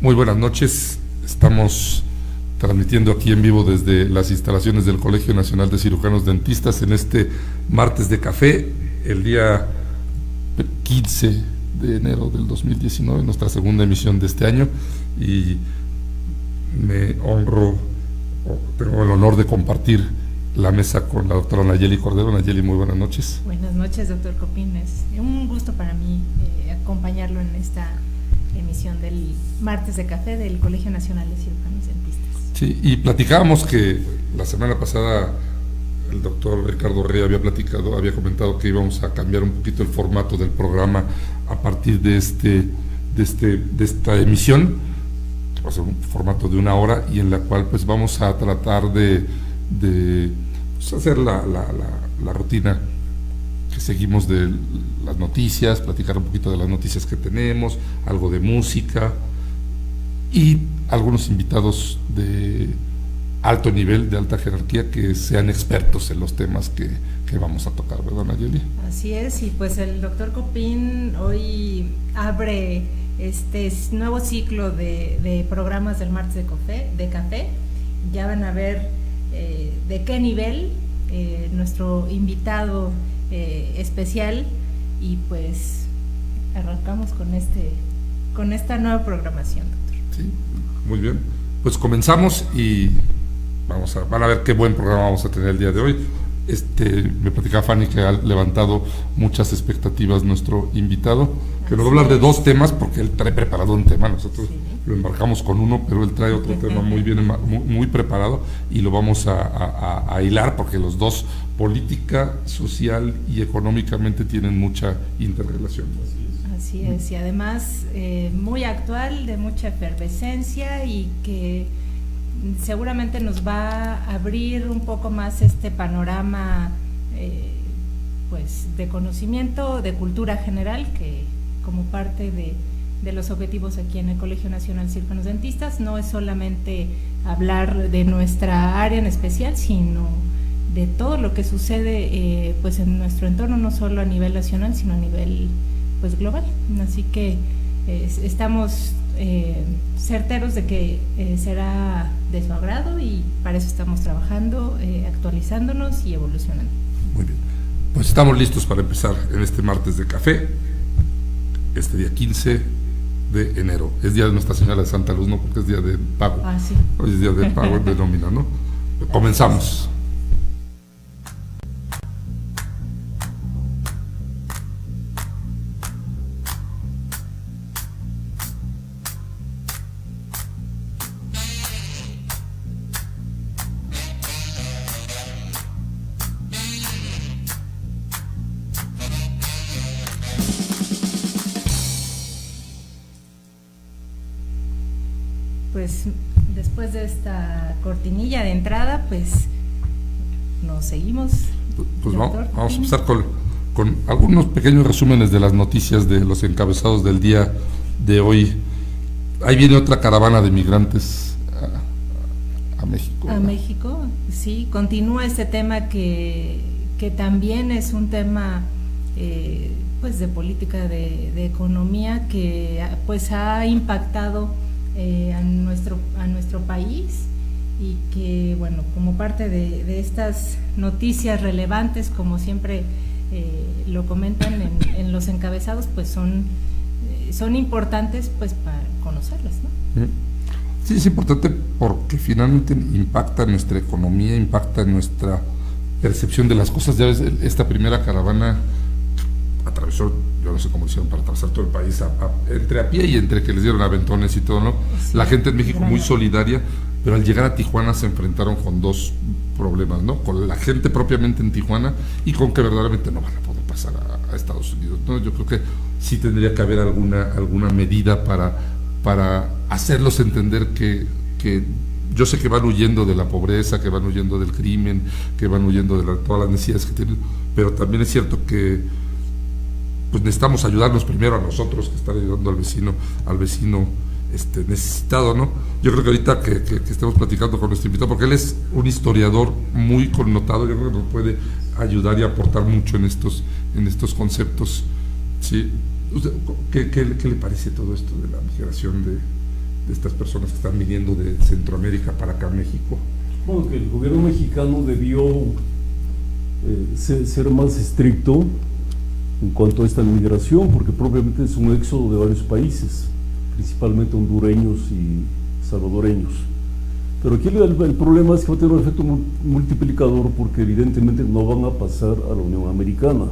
Muy buenas noches, estamos transmitiendo aquí en vivo desde las instalaciones del Colegio Nacional de Cirujanos Dentistas en este martes de café, el día 15 de enero del 2019, nuestra segunda emisión de este año, y tengo el honor de compartir la mesa con la doctora Nayeli Cordero. Nayeli, muy buenas noches. Buenas noches, doctor Copín, es un gusto para mí acompañarlo en esta emisión del martes de café del Colegio Nacional de Cirujanos Dentistas. Sí, y platicábamos que la semana pasada el doctor Ricardo Rey había comentado que íbamos a cambiar un poquito el formato del programa a partir de esta emisión, que va a ser un formato de 1 hora y en la cual pues vamos a tratar de hacer la rutina que seguimos de las noticias, platicar un poquito de las noticias que tenemos, algo de música y algunos invitados de alto nivel, de alta jerarquía, que sean expertos en los temas que vamos a tocar, ¿verdad, Nayeli? Así es, y pues el doctor Copín hoy abre este nuevo ciclo de programas del martes de café. Ya van a ver de qué nivel nuestro invitado especial, y pues arrancamos con esta nueva programación, doctor. Sí, muy bien, pues comenzamos y van a ver qué buen programa vamos a tener el día de hoy. Me platicaba Fanny que ha levantado muchas expectativas nuestro invitado, que nos va a hablar de 2 temas, porque él trae preparado un tema, nosotros lo embarcamos con uno, pero él trae otro tema muy preparado, y lo vamos a hilar, porque los dos, política, social y económicamente, tienen mucha interrelación. Así es, y además muy actual, de mucha efervescencia, y que seguramente nos va a abrir un poco más este panorama pues de conocimiento, de cultura general, que como parte de los objetivos aquí en el Colegio Nacional de Cirujanos Dentistas no es solamente hablar de nuestra área en especial, sino de todo lo que sucede pues en nuestro entorno, no solo a nivel nacional, sino a nivel pues global. Así que estamos certeros de que será de su agrado, y para eso estamos trabajando, actualizándonos y evolucionando. Muy bien, pues estamos listos para empezar en este martes de café, este día 15 de enero. Es día de Nuestra Señora de Santa Luz, ¿no? Porque es día de pago. Sí. Hoy es día de pago de nómina, ¿no? Comenzamos. Pues después de esta cortinilla de entrada, pues nos seguimos. Pues vamos a empezar con algunos pequeños resúmenes de las noticias, de los encabezados del día de hoy. Ahí viene otra caravana de migrantes a México. A México, sí, continúa este tema que también es un tema pues de política, de economía, que pues ha impactado a nuestro país, y que bueno, como parte de estas noticias relevantes, como siempre lo comentan en los encabezados, pues son importantes pues para conocerlas, ¿no? Sí, es importante porque finalmente impacta en nuestra economía, impacta en nuestra percepción de las cosas. Ya ves, esta primera caravana atravesó, yo no sé cómo hicieron para atravesar todo el país, entre a pie y entre que les dieron aventones y todo, ¿no? Sí, la gente en México muy solidaria, pero al llegar a Tijuana se enfrentaron con 2 problemas, ¿no? Con la gente propiamente en Tijuana, y con que verdaderamente no van a poder pasar a Estados Unidos, ¿no? Yo creo que sí tendría que haber alguna medida para hacerlos entender que yo sé que van huyendo de la pobreza, que van huyendo del crimen, que van huyendo de todas las necesidades que tienen, pero también es cierto que pues necesitamos ayudarnos primero a nosotros, que están ayudando al vecino necesitado, ¿no? Yo creo que ahorita que estemos platicando con nuestro invitado, porque él es un historiador muy connotado, yo creo que nos puede ayudar y aportar mucho en estos conceptos, ¿sí? ¿Qué le parece todo esto de la migración estas personas que están viniendo de Centroamérica para acá a México? Bueno, que el gobierno mexicano debió ser más estricto en cuanto a esta migración, porque propiamente es un éxodo de varios países, principalmente hondureños y salvadoreños. Pero aquí el problema es que va a tener un efecto multiplicador, porque evidentemente no van a pasar a la Unión Americana.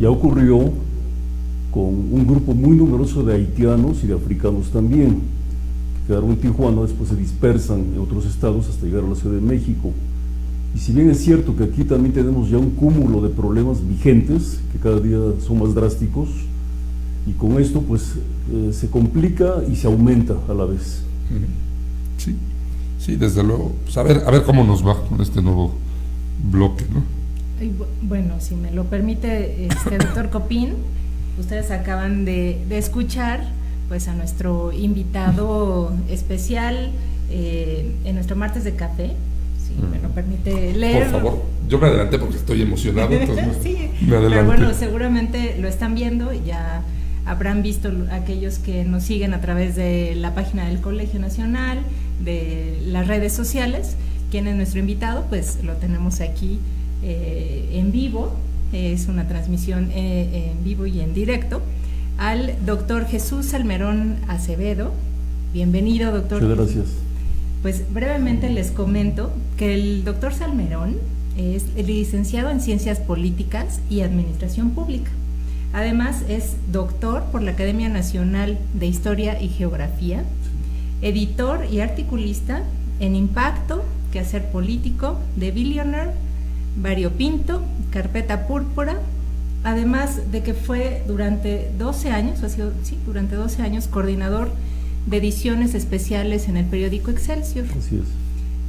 Ya ocurrió con un grupo muy numeroso de haitianos y de africanos también, que quedaron en Tijuana, después se dispersan en otros estados hasta llegar a la Ciudad de México. Y si bien es cierto que aquí también tenemos ya un cúmulo de problemas vigentes, que cada día son más drásticos, y con esto pues se complica y se aumenta a la vez. Sí, sí, desde luego. Pues a ver cómo nos va con este nuevo bloque, ¿no? Bueno, si me lo permite, doctor Copín, ustedes acaban de escuchar pues a nuestro invitado especial en nuestro martes de café. Si me lo permite leer. Por favor, yo me adelanté porque estoy emocionado, entonces sí, me adelanté. Pero bueno, seguramente lo están viendo, ya habrán visto aquellos que nos siguen a través de la página del Colegio Nacional, de las redes sociales. ¿Quién es nuestro invitado? Pues lo tenemos aquí en vivo, es una transmisión en vivo y en directo, al doctor Jesús Salmerón Acevedo. Bienvenido, doctor. Muchas gracias. Pues brevemente les comento que el doctor Salmerón es licenciado en Ciencias Políticas y Administración Pública. Además es doctor por la Academia Nacional de Historia y Geografía, editor y articulista en Impacto, Quehacer Político, The Billionaire, Variopinto, Carpeta Púrpura, además de que fue durante 12 años, durante 12 años coordinador de ediciones especiales en el periódico Excelsior. Así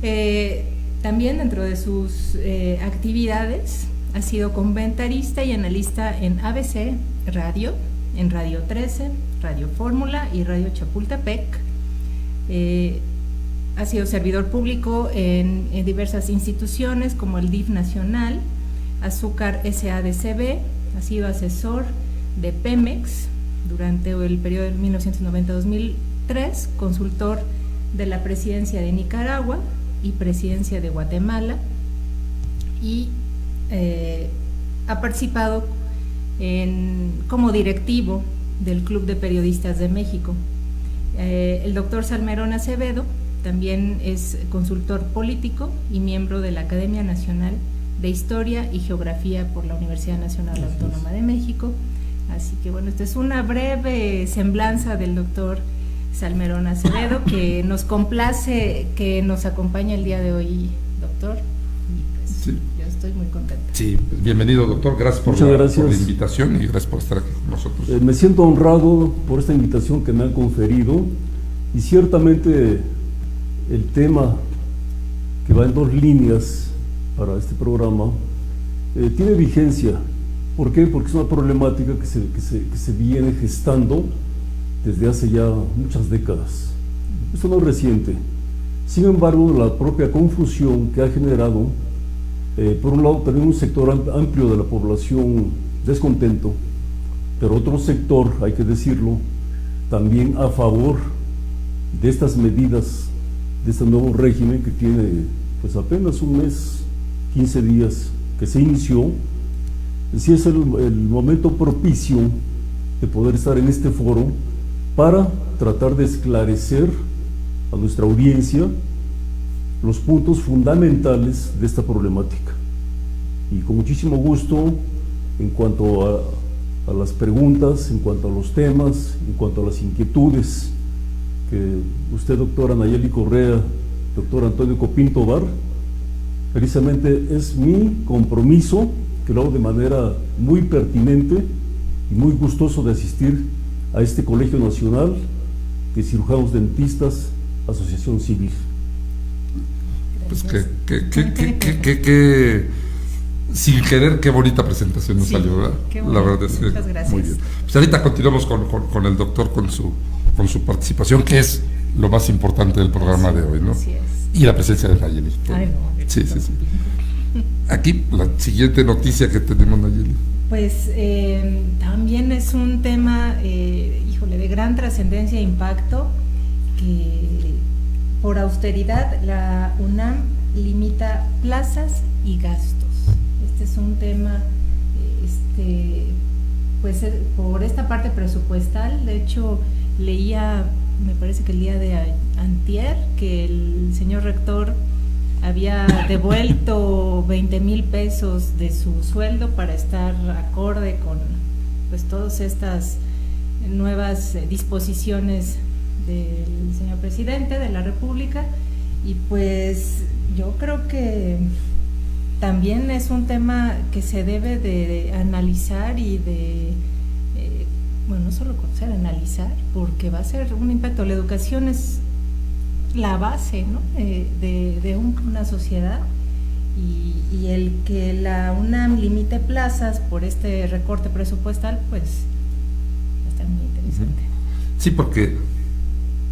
es. También dentro de sus actividades ha sido comentarista y analista en ABC Radio, en Radio 13, Radio Fórmula y Radio Chapultepec. Ha sido servidor público en diversas instituciones como el DIF Nacional, Azúcar SADCB, ha sido asesor de Pemex durante el periodo de 1990-2003, consultor de la Presidencia de Nicaragua y Presidencia de Guatemala, y ha participado como directivo del Club de Periodistas de México. El doctor Salmerón Acevedo también es consultor político y miembro de la Academia Nacional de Historia y Geografía por la Universidad Nacional Autónoma de México. Así que bueno, esta es una breve semblanza del doctor Salmerón Acevedo, que nos complace que nos acompañe el día de hoy, doctor. Y pues sí, yo estoy muy contenta. Sí, pues bienvenido, doctor. Gracias por la invitación y gracias por estar aquí con nosotros. Me siento honrado por esta invitación que me han conferido, y ciertamente el tema que va en dos líneas para este programa tiene vigencia. ¿Por qué? Porque es una problemática que se viene gestando desde hace ya muchas décadas. Esto no es reciente. Sin embargo, la propia confusión que ha generado, por un lado, también un sector amplio de la población descontento, pero otro sector, hay que decirlo, también a favor de estas medidas, de este nuevo régimen que tiene pues apenas un mes, 15 días que se inició. Sí es el momento propicio de poder estar en este foro para tratar de esclarecer a nuestra audiencia los puntos fundamentales de esta problemática. Y con muchísimo gusto, en cuanto a las preguntas, en cuanto a los temas, en cuanto a las inquietudes que usted, doctora Nayeli Correa, doctor Antonio Copín Tobar, precisamente es mi compromiso, que lo hago de manera muy pertinente y muy gustoso de asistir a este Colegio Nacional de Cirujanos Dentistas, Asociación Civil. Pues que sin querer, qué bonita presentación nos salió, ¿verdad? La verdad es que muchas gracias. Muy bien. Pues ahorita continuamos con el doctor, con su participación, que es lo más importante del programa de hoy, ¿no? Así es. Y la presencia de Nayeli. Ay, no, sí. Aquí, la siguiente noticia que tenemos, Nayeli. Pues también es un tema, de gran trascendencia e impacto, que por austeridad la UNAM limita plazas y gastos. Este es un tema, pues por esta parte presupuestal. De hecho, leía, me parece que el día de antier, que el señor rector había devuelto 20,000 pesos de su sueldo para estar acorde con pues todas estas nuevas disposiciones del señor presidente de la República. Y pues yo creo que también es un tema que se debe de analizar y de, no solo conocer, analizar, porque va a ser un impacto. La educación es la base, ¿no?, de una sociedad, y el que la UNAM limite plazas por este recorte presupuestal, pues va a estar muy interesante. Sí, porque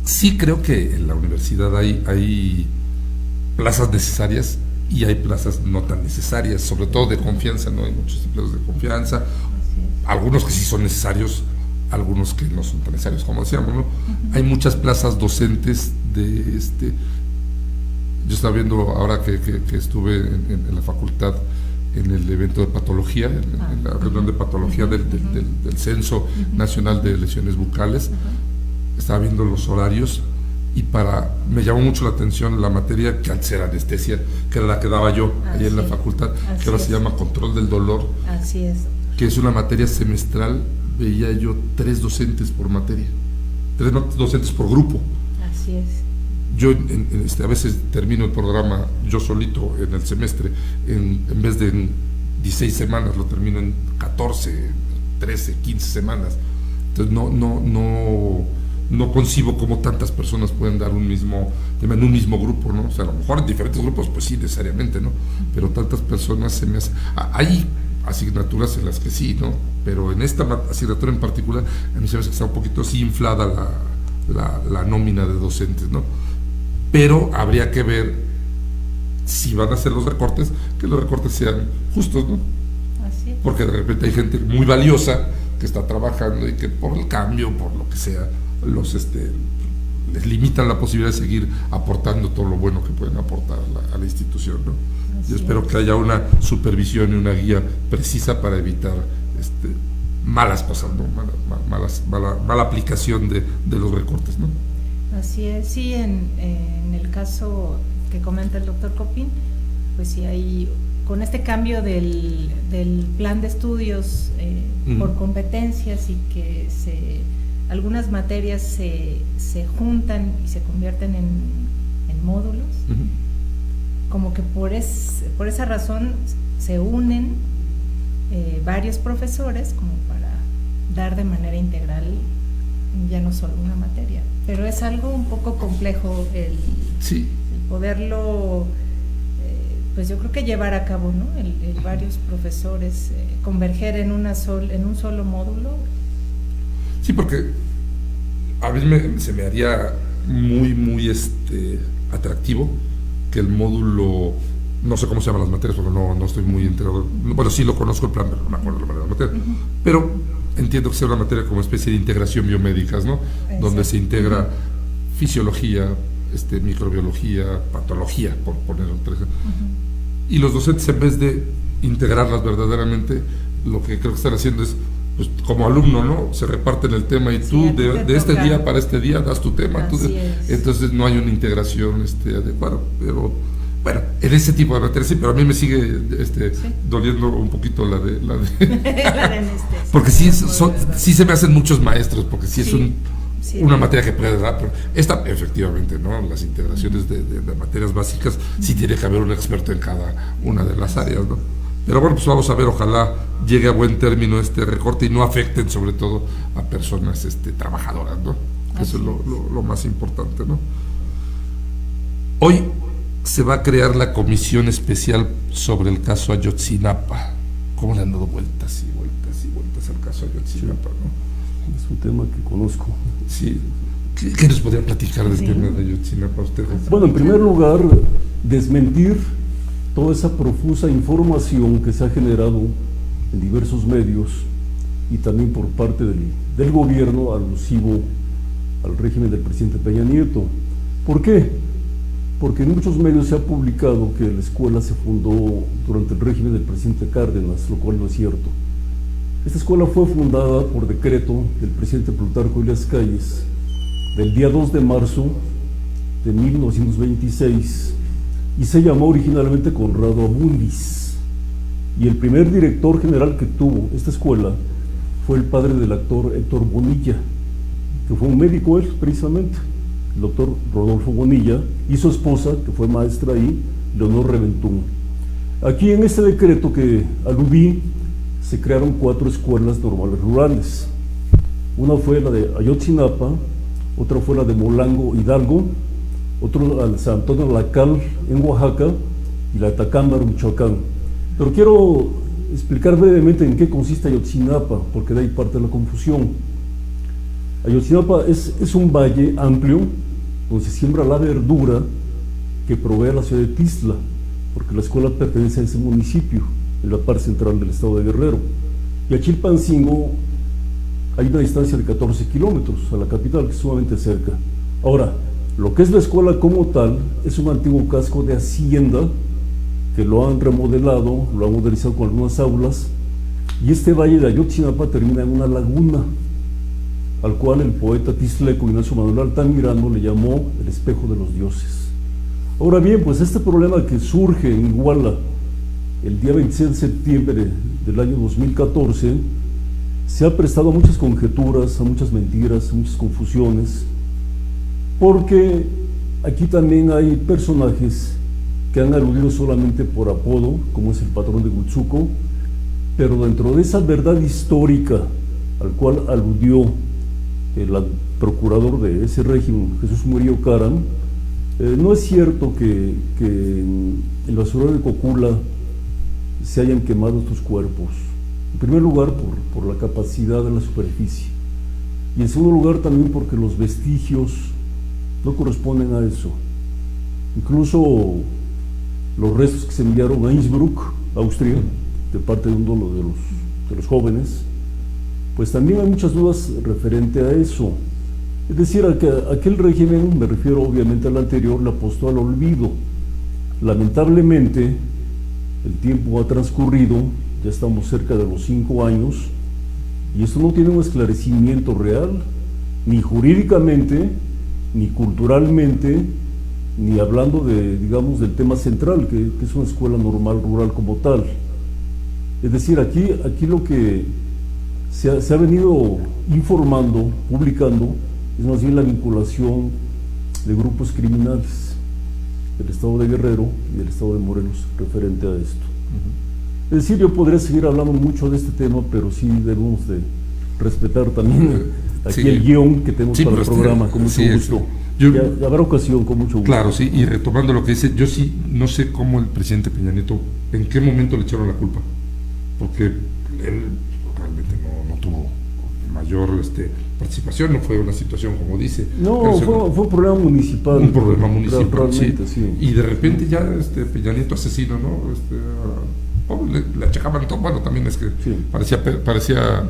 sí creo que en la universidad hay plazas necesarias y hay plazas no tan necesarias, sobre todo de confianza, ¿no? Hay muchos empleos de confianza, algunos que sí son necesarios, algunos que no son tan necesarios, como decíamos, ¿no? Hay muchas plazas docentes yo estaba viendo ahora que estuve en la facultad en el evento de patología, en la reunión de patología del Censo Nacional de Lesiones Bucales. Estaba viendo los horarios y me llamó mucho la atención la materia que al ser anestesia, que era la que daba yo allí en la facultad, que ahora se llama control del dolor. Así es. Que es una materia semestral. Veía yo 3 docentes por materia, 3 docentes por grupo. Así es. Yo a veces termino el programa yo solito en el semestre, en vez de en 16 semanas, lo termino en 14, 13, 15 semanas. Entonces no concibo cómo tantas personas pueden dar un mismo tema en un mismo grupo, ¿no? O sea, a lo mejor en diferentes grupos, pues sí, necesariamente, ¿no? Pero tantas personas se me hacen... Hay asignaturas en las que sí, ¿no? Pero en esta asignatura en particular, a mí se me hace que está un poquito así inflada la nómina de docentes, ¿no? Pero habría que ver si van a hacer los recortes, que los recortes sean justos, ¿no? Así es. Porque de repente hay gente muy valiosa que está trabajando y que por el cambio, por lo que sea, les limitan la posibilidad de seguir aportando todo lo bueno que pueden aportar a la institución, ¿no? Yo espero que haya una supervisión y una guía precisa para evitar malas cosas, ¿no? Mala aplicación de los recortes, ¿no? Así es, sí, en el caso que comenta el doctor Copín, pues sí hay, con este cambio del plan de estudios por competencias, y que algunas materias se juntan y se convierten en módulos, como que por esa razón se unen varios profesores como para dar de manera integral ya no solo una materia. Pero es algo un poco complejo el poderlo, pues yo creo que llevar a cabo, ¿no? El varios profesores converger en un solo módulo. Sí, porque a mí se me haría muy, muy atractivo que el módulo, no sé cómo se llaman las materias porque no estoy muy enterado, bueno, sí lo conozco el plan, pero no me acuerdo la manera de la materia, pero entiendo que sea una materia como especie de integración biomédicas, ¿no? Exacto. Donde se integra fisiología, microbiología, patología, por poner otro ejemplo. Y los docentes, en vez de integrarlas verdaderamente, lo que creo que están haciendo es, pues, como alumno, ¿no? Se reparten el tema y tú de este día para este día das tu tema. Entonces no hay una integración adecuada. Pero bueno, en ese tipo de materias sí, pero a mí me sigue doliendo un poquito la de la de anestesia. Porque sí se me hacen muchos maestros, porque sí es una materia que puede dar, pero esta efectivamente, ¿no? Las integraciones de materias básicas, sí tiene que haber un experto en cada una de las áreas, ¿no? Pero bueno, pues vamos a ver, ojalá llegue a buen término este recorte y no afecten sobre todo a personas trabajadoras, ¿no? Que eso es lo más importante, ¿no? Hoy se va a crear la comisión especial sobre el caso Ayotzinapa. ¿Cómo le han dado vueltas y vueltas y vueltas al caso Ayotzinapa, ¿no? Es un tema que conozco. Sí. ¿Qué nos podría platicar del tema de Ayotzinapa ustedes? Bueno, en primer lugar, desmentir toda esa profusa información que se ha generado en diversos medios y también por parte del gobierno alusivo al régimen del presidente Peña Nieto. ¿Por qué? Porque en muchos medios se ha publicado que la escuela se fundó durante el régimen del presidente Cárdenas, lo cual no es cierto. Esta escuela fue fundada por decreto del presidente Plutarco Elías Calles del día 2 de marzo de 1926 y se llamó originalmente Conrado Abundis. Y el primer director general que tuvo esta escuela fue el padre del actor Héctor Bonilla, que fue un médico él precisamente, el doctor Rodolfo Bonilla, y su esposa, que fue maestra ahí, Leonor Reventún. Aquí en este decreto que aludí, se crearon 4 escuelas normales rurales. Una fue la de Ayotzinapa, otra fue la de Molango, Hidalgo, otro la de San Antonio Lacal, en Oaxaca, y la de Tacámbaro, Michoacán. Pero quiero explicar brevemente en qué consiste Ayotzinapa, porque de ahí parte la confusión. Ayotzinapa es un valle amplio donde se siembra la verdura que provee a la ciudad de Tizla, porque la escuela pertenece a ese municipio, en la parte central del estado de Guerrero. Y a Chilpancingo hay una distancia de 14 kilómetros a la capital, que es sumamente cerca. Ahora, lo que es la escuela como tal es un antiguo casco de hacienda que lo han remodelado, lo han modernizado con algunas aulas, y este valle de Ayotzinapa termina en una laguna, al cual el poeta tizleco Ignacio Manuel Altamirano le llamó el espejo de los dioses. Ahora bien, pues este problema que surge en Iguala el día 26 de septiembre del año 2014 se ha prestado a muchas conjeturas, a muchas mentiras, a muchas confusiones, porque aquí también hay personajes que han aludido solamente por apodo, como es el patrón de Gutzuco, pero dentro de esa verdad histórica al cual aludió el procurador de ese régimen, Jesús Murillo Caram, no es cierto que en el basurero de Cocula se hayan quemado estos cuerpos. En primer lugar, por la capacidad de la superficie, y en segundo lugar también porque los vestigios no corresponden a eso. Incluso los restos que se enviaron a Innsbruck, Austria, de parte de uno de los jóvenes, pues también hay muchas dudas referente a eso. Es decir, aquel régimen, me refiero obviamente al anterior, le apostó al olvido. Lamentablemente, el tiempo ha transcurrido, ya estamos cerca de los 5 años, y esto no tiene un esclarecimiento real, ni jurídicamente, ni culturalmente, ni hablando de, digamos, del tema central, que es una escuela normal rural como tal. Es decir, aquí lo que se ha venido informando, publicando, es más bien la vinculación de grupos criminales del estado de Guerrero y del estado de Morelos referente a esto. Es decir, yo podría seguir hablando mucho de este tema, pero sí debemos de respetar también aquí el guión que tenemos para el programa, con mucho gusto. Habrá ocasión, con mucho gusto. Claro, sí, y retomando lo que dice, yo sí no sé cómo el presidente Peña Nieto, en qué momento le echaron la culpa, porque él realmente no tuvo mayor participación, no fue una situación como dice. No, fue un problema municipal. Un problema municipal, sí. Sí. Y de repente ya Peña Nieto asesino, ¿no? Le achacaban todo, bueno, también es que sí. parecía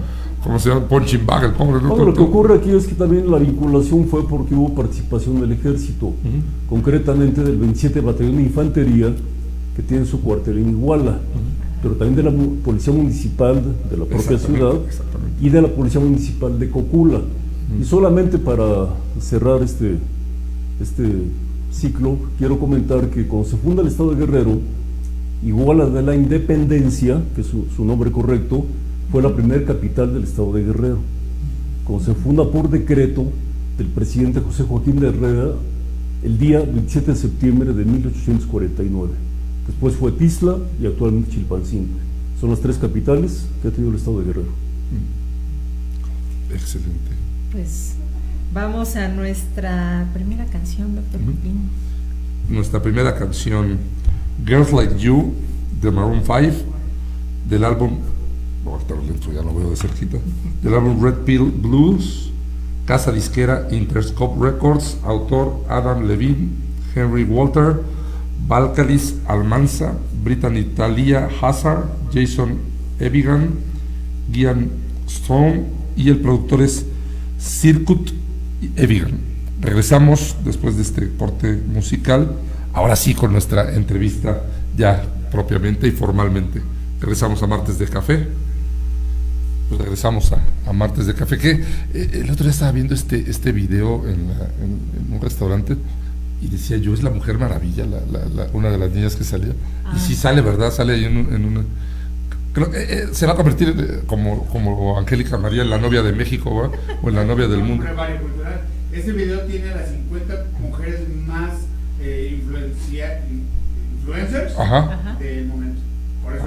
¿cómo se llama? Punching bag, el pobre. No, lo que ocurre aquí es que también la vinculación fue porque hubo participación del ejército, concretamente del 27 Batallón de Infantería, que tiene su cuartel en Iguala, pero también de la Policía Municipal de la propia ciudad y de la Policía Municipal de Cocula. Y solamente para cerrar este ciclo, quiero comentar que cuando se funda el estado de Guerrero, Iguala de la Independencia, que es su nombre correcto, fue la primera capital del estado de Guerrero. Cuando se funda por decreto del presidente José Joaquín de Herrera, el día 27 de septiembre de 1849. Después fue Tizla y actualmente Chilpancingo. Son las 3 capitales que ha tenido el estado de Guerrero. Excelente. Pues vamos a nuestra primera canción, doctor Pupín. Nuestra primera canción, Girls Like You, de Maroon 5, del álbum, ahorita lo lento, ya lo veo de cerquita, del álbum Red Pill Blues, casa disquera Interscope Records, autor Adam Levine, Henry Walter, Valkalis Almanza, Brittany Talia Hazard, Jason Evigan, Gian Stone, y el productor es Circuit Evigan. Regresamos después de este corte musical, ahora sí con nuestra entrevista ya propiamente y formalmente. Regresamos a Martes de Café. Pues regresamos a Martes de Café, que el otro día estaba viendo este video en un restaurante y decía yo, es la Mujer Maravilla, una de las niñas que salía. Y sí sale, ¿verdad? Sale ahí en una... Creo, se va a convertir como Angélica María en la novia de México, ¿va? O en la novia del mundo. Ese video tiene a las 50 mujeres más influencers del momento. Por eso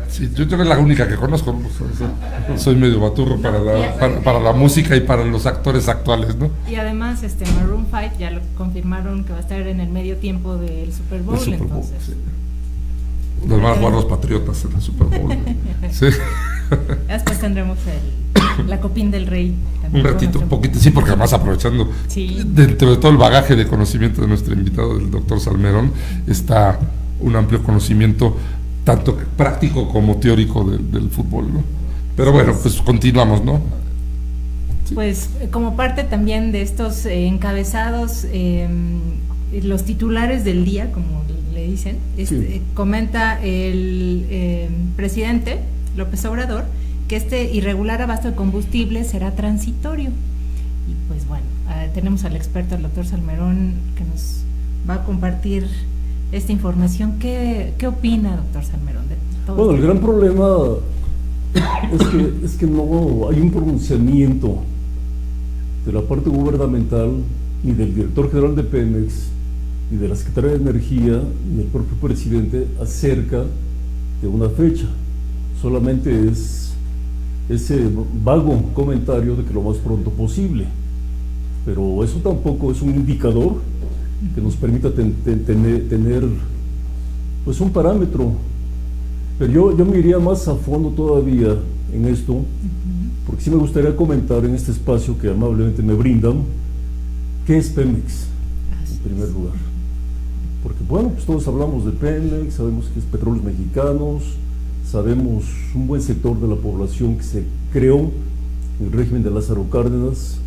sí, yo creo que es la única que conozco, ¿no? Soy medio baturro para la música y para los actores actuales, ¿no? Y además Maroon 5 ya lo confirmaron que va a estar en el medio tiempo del Super Bowl, entonces. Sí. Nos van a jugar los Patriotas en el Super Bowl. Sí. Después tendremos la Copín del Rey. Un ratito, un poquito, sí, porque además aprovechando, dentro de todo el bagaje de conocimiento de nuestro invitado, el doctor Salmerón, está un amplio conocimiento, tanto práctico como teórico del fútbol, ¿no? Pero bueno, pues continuamos, ¿no? Sí. Pues como parte también de estos encabezados, los titulares del día, como le dicen, comenta el presidente López Obrador que este irregular abasto de combustible será transitorio. Y pues bueno, tenemos al experto, el doctor Salmerón, que nos va a compartir esta información. ¿Qué opina, doctor Salmerón, de todo Bueno, esto? el gran problema es que no hay un pronunciamiento de la parte gubernamental, ni del director general de Pemex, ni de la Secretaría de Energía, ni del propio presidente acerca de una fecha. Solamente es ese vago comentario de que lo más pronto posible, pero eso tampoco es un indicador que nos permita tener pues un parámetro. Pero yo me iría más a fondo todavía en esto, porque sí me gustaría comentar en este espacio que amablemente me brindan qué es Pemex en primer lugar, porque bueno, pues todos hablamos de Pemex, sabemos que es Petróleos Mexicanos, sabemos un buen sector de la población que se creó en el régimen de Lázaro Cárdenas.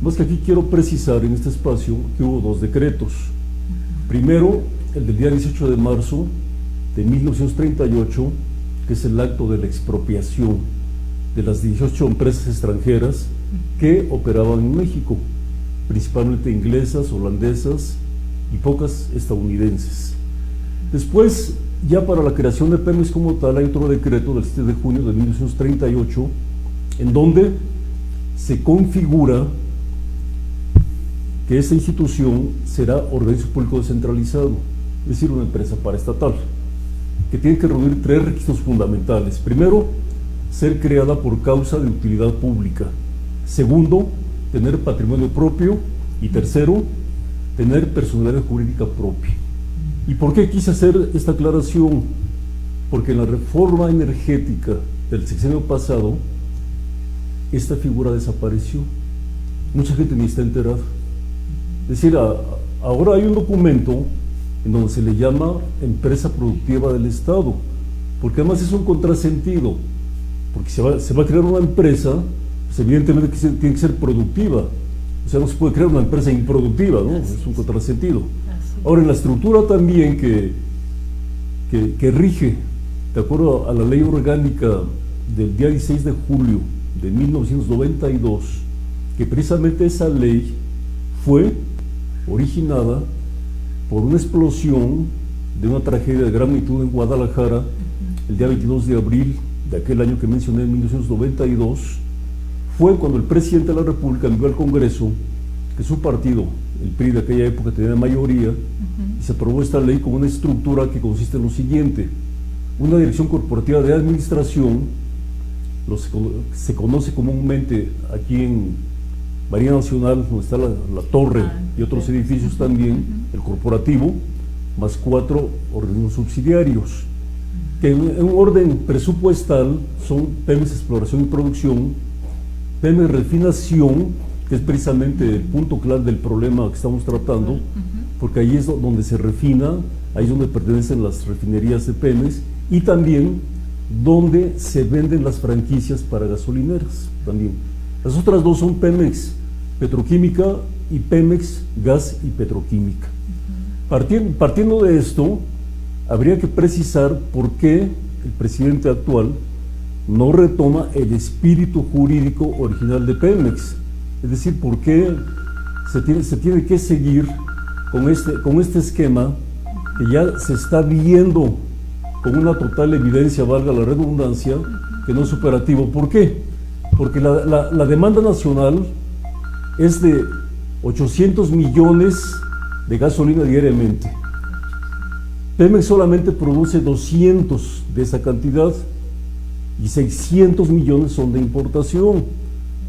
Más que aquí quiero precisar en este espacio que hubo dos decretos. Primero, el del día 18 de marzo de 1938, que es el acto de la expropiación de las 18 empresas extranjeras que operaban en México, principalmente inglesas, holandesas y pocas estadounidenses. Después, ya para la creación de Pemex como tal, hay otro decreto del 7 de junio de 1938, en donde se configura que esta institución será organismo público descentralizado, es decir, una empresa paraestatal, que tiene que reunir 3 requisitos fundamentales. Primero, ser creada por causa de utilidad pública. Segundo, tener patrimonio propio. Y tercero, tener personalidad jurídica propia. ¿Y por qué quise hacer esta aclaración? Porque en la reforma energética del sexenio pasado, esta figura desapareció. Mucha gente ni está enterada. Es decir, ahora hay un documento en donde se le llama empresa productiva del Estado, porque además es un contrasentido, porque se va a crear una empresa, pues evidentemente que tiene que ser productiva, o sea, no se puede crear una empresa improductiva, ¿no? Es un contrasentido. Ahora, en la estructura también que rige, de acuerdo a la ley orgánica del día 16 de julio de 1992, que precisamente esa ley fue originada por una explosión de una tragedia de gran magnitud en Guadalajara, el día 22 de abril de aquel año que mencioné, en 1992, fue cuando el presidente de la República envió al Congreso que su partido, el PRI de aquella época, tenía mayoría, y se aprobó esta ley con una estructura que consiste en lo siguiente: una dirección corporativa de administración, se conoce comúnmente aquí en Marina Nacional, donde está la torre y otros edificios también, el corporativo, más 4 organismos subsidiarios, que en un orden presupuestal son Pemex Exploración y Producción, Pemex Refinación, que es precisamente el punto clave del problema que estamos tratando, porque ahí es donde se refina, ahí es donde pertenecen las refinerías de Pemex, y también donde se venden las franquicias para gasolineras también. Las otras dos son Pemex Petroquímica y Pemex Gas y Petroquímica. Partiendo de esto, habría que precisar por qué el presidente actual no retoma el espíritu jurídico original de Pemex. Es decir, por qué se tiene que seguir con este esquema que ya se está viendo con una total evidencia, valga la redundancia, que no es operativo. ¿Por qué? Porque la demanda nacional es de 800 millones de gasolina diariamente. Pemex solamente produce 200 de esa cantidad y 600 millones son de importación.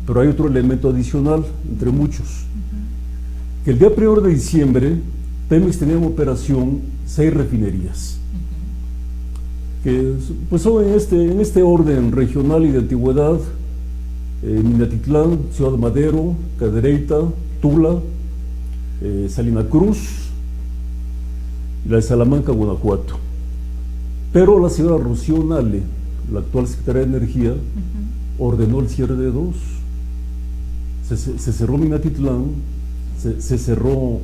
Pero hay otro elemento adicional, entre muchos, que el día 1 de diciembre Pemex tenía en operación 6 refinerías, que pues son en este orden regional y de antigüedad: Minatitlán, Ciudad de Madero, Cadereyta, Tula, Salina Cruz y la de Salamanca, Guanajuato. Pero la señora Rocío Nale, la actual secretaria de Energía, ordenó el cierre de 2. Se cerró Minatitlán, se cerró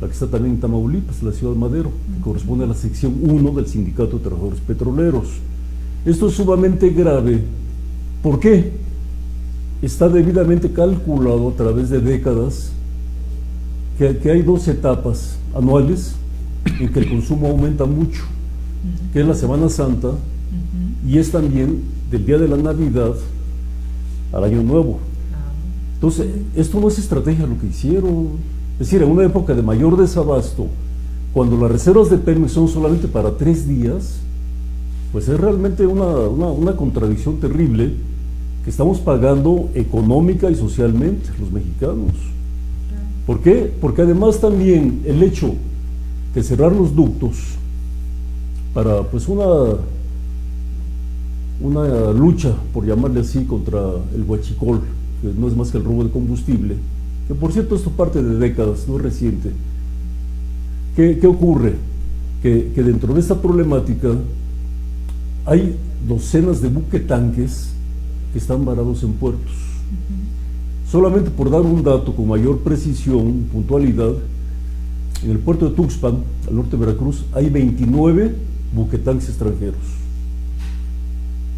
la que está también en Tamaulipas, la Ciudad de Madero, que corresponde a la sección 1 del Sindicato de Trabajadores Petroleros. Esto es sumamente grave. ¿Por qué? Está debidamente calculado a través de décadas que hay 2 etapas anuales en que el consumo aumenta mucho, que es la Semana Santa y es también del día de la Navidad al Año Nuevo. Entonces, esto no es estrategia lo que hicieron. Es decir, en una época de mayor desabasto, cuando las reservas de Pemex son solamente para 3 días, pues es realmente una contradicción terrible que estamos pagando económica y socialmente los mexicanos. ¿Por qué? Porque además también el hecho de cerrar los ductos para pues una lucha, por llamarle así, contra el huachicol, que no es más que el robo de combustible, que por cierto esto parte de décadas, no es reciente. ¿Qué ocurre? Que dentro de esta problemática hay docenas de buquetanques que están varados en puertos. Solamente por dar un dato con mayor precisión, puntualidad, en el puerto de Tuxpan, al norte de Veracruz, hay 29 buquetanques extranjeros.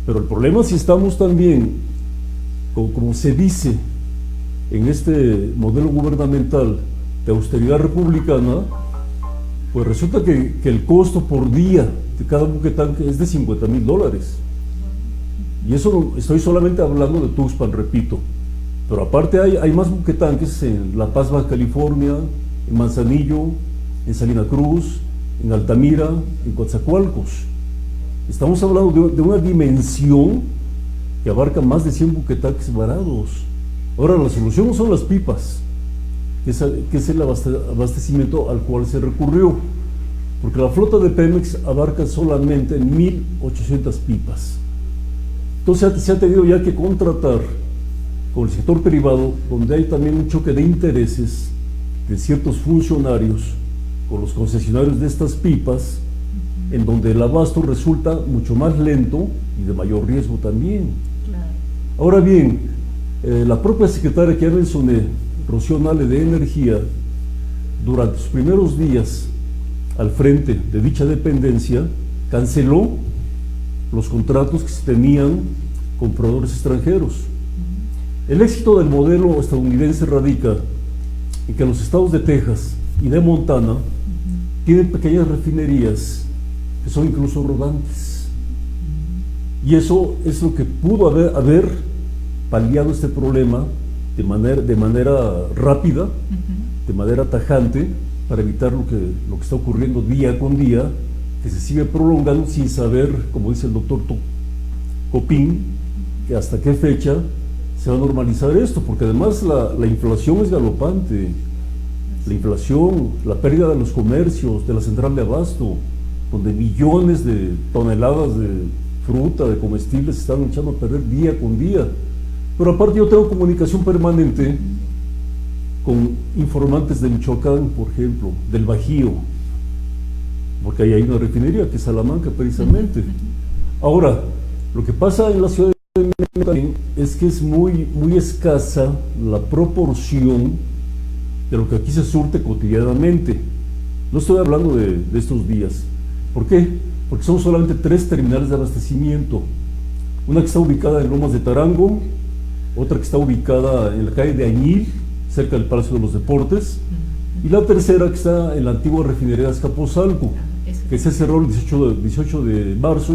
Pero el problema es si estamos también, como se dice en este modelo gubernamental de austeridad republicana, pues resulta que el costo por día de cada buquetanque es de $50,000. Y eso estoy solamente hablando de Tuxpan, repito. Pero aparte hay más buquetanques en La Paz, Baja California, en Manzanillo, en Salina Cruz, en Altamira, en Coatzacoalcos. Estamos hablando de una dimensión que abarca más de 100 buquetanques varados. Ahora, la solución no son las pipas, que es el abastecimiento al cual se recurrió, porque la flota de Pemex abarca solamente 1,800 pipas. Entonces se ha tenido ya que contratar con el sector privado, donde hay también un choque de intereses de ciertos funcionarios con los concesionarios de estas pipas, en donde el abasto resulta mucho más lento y de mayor riesgo también. Claro. Ahora bien, la propia secretaria que ya mencioné, Rocío Nale de Energía, durante sus primeros días al frente de dicha dependencia, canceló los contratos que se tenían con proveedores extranjeros. El éxito del modelo estadounidense radica en que los estados de Texas y de Montana tienen pequeñas refinerías que son incluso rodantes. Y eso es lo que pudo haber paliado este problema de manera rápida, de manera tajante, para evitar lo que está ocurriendo día con día, que se sigue prolongando sin saber, como dice el doctor Copín, que hasta qué fecha se va a normalizar esto, porque además la inflación es galopante. La inflación, la pérdida de los comercios, de la central de abasto, donde millones de toneladas de fruta, de comestibles se están echando a perder día con día. Pero aparte yo tengo comunicación permanente con informantes de Michoacán, por ejemplo, del Bajío, porque ahí hay una refinería que es Salamanca precisamente. Ahora, lo que pasa en la Ciudad de también es que es muy escasa la proporción de lo que aquí se surte cotidianamente. No estoy hablando de estos días. ¿Por qué? Porque son solamente 3 terminales de abastecimiento. Una que está ubicada en Lomas de Tarango, otra que está ubicada en la calle de Añil, cerca del Palacio de los Deportes, y la tercera que está en la antigua refinería de Azcapotzalco, que se cerró el 18 de marzo.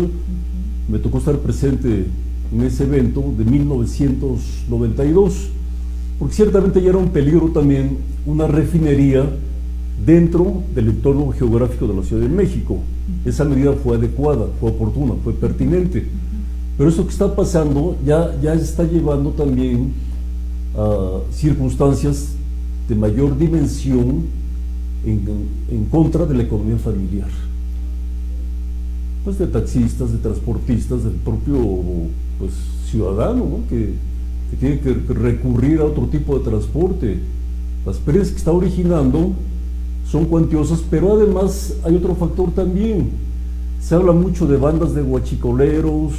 Me tocó estar presente en ese evento de 1992, porque ciertamente ya era un peligro también una refinería dentro del entorno geográfico de la Ciudad de México. Esa medida fue adecuada, fue oportuna, fue pertinente. Pero eso que está pasando ya está llevando también a circunstancias de mayor dimensión en contra de la economía familiar. Pues de taxistas, de transportistas, del propio pues, ciudadano, ¿no? que tiene que recurrir a otro tipo de transporte. Las pérdidas que está originando son cuantiosas, pero además hay otro factor también. Se habla mucho de bandas de huachicoleros,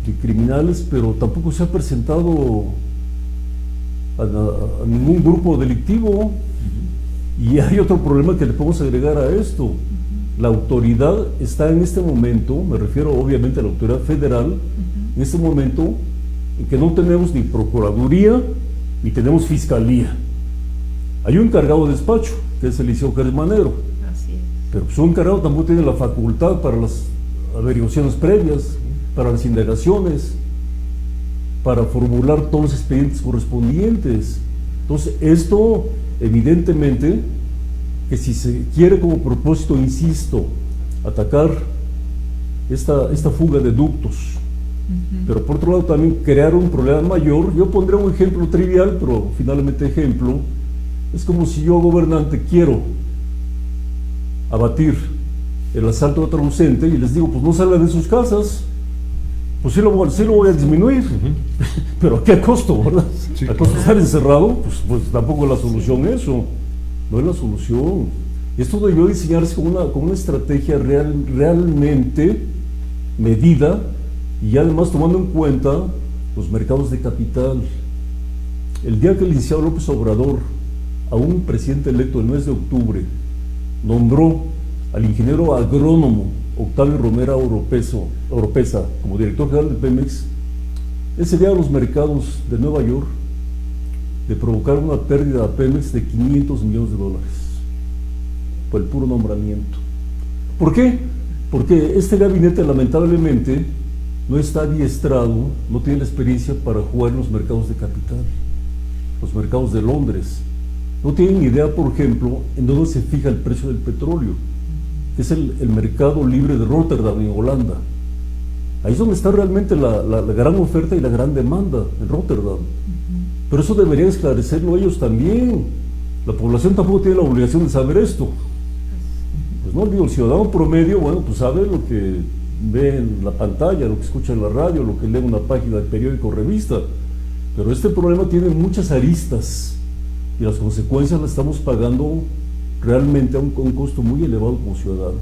de criminales, pero tampoco se ha presentado a ningún grupo delictivo. Y hay otro problema que le podemos agregar a esto. La autoridad está en este momento, me refiero obviamente a la autoridad federal, en este momento en que no tenemos ni procuraduría ni tenemos fiscalía. Hay un encargado de despacho, que es el Liceo Jerez Manero, Así es. pero su encargado tampoco tiene la facultad para las averiguaciones previas, para las indagaciones, para formular todos los expedientes correspondientes. Entonces, esto evidentemente que si se quiere como propósito, insisto, atacar esta fuga de ductos, pero por otro lado también crear un problema mayor. Yo pondré un ejemplo trivial, pero finalmente ejemplo, es como si yo, gobernante, quiero abatir el asalto a otro ausente y les digo, pues no salgan de sus casas. Pues sí lo voy a disminuir, pero ¿a qué costo, verdad? Sí, ¿A costo de estar encerrado? Pues tampoco es la solución eso, no es la solución. Esto debió diseñarse con una estrategia realmente medida y además tomando en cuenta los mercados de capital. El día que el licenciado López Obrador, a un presidente electo el mes de octubre, nombró al ingeniero agrónomo Octavio Romera Oropesa como director general de Pemex, ese día los mercados de Nueva York le provocaron una pérdida a Pemex de $500 millones por el puro nombramiento. ¿Por qué? Porque este gabinete lamentablemente no está adiestrado, no tiene la experiencia para jugar en los mercados de capital, los mercados de Londres. No tienen idea, por ejemplo, en dónde se fija el precio del petróleo, que es el mercado libre de Rotterdam en Holanda. Ahí es donde está realmente la gran oferta y la gran demanda, en Rotterdam. Pero eso deberían esclarecerlo ellos también. La población tampoco tiene la obligación de saber esto. Pues no, digo, el ciudadano promedio, bueno, pues sabe lo que ve en la pantalla, lo que escucha en la radio, lo que lee en una página de periódico o revista. Pero este problema tiene muchas aristas y las consecuencias las estamos pagando realmente a un costo muy elevado como ciudadanos.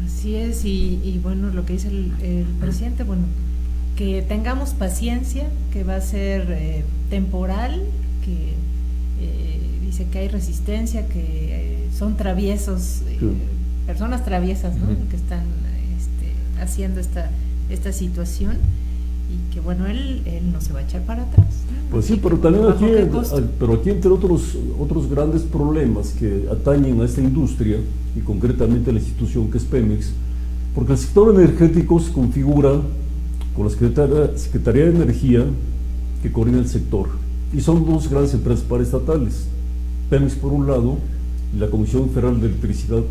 Así es, y bueno, lo que dice el presidente, bueno, que tengamos paciencia, que va a ser temporal, que dice que hay resistencia, que son traviesos, Sí. personas traviesas, ¿no? Que están haciendo esta situación, y que bueno, él no se va a echar para atrás, ¿no? Pues sí, Así pero que, también ¿bajo aquí, qué costo? pero aquí entre otros grandes problemas que atañen a esta industria y concretamente a la institución que es Pemex, porque el sector energético se configura con la Secretaría de Energía que coordina el sector, y son dos grandes empresas paraestatales, Pemex por un lado y la Comisión Federal de Electricidad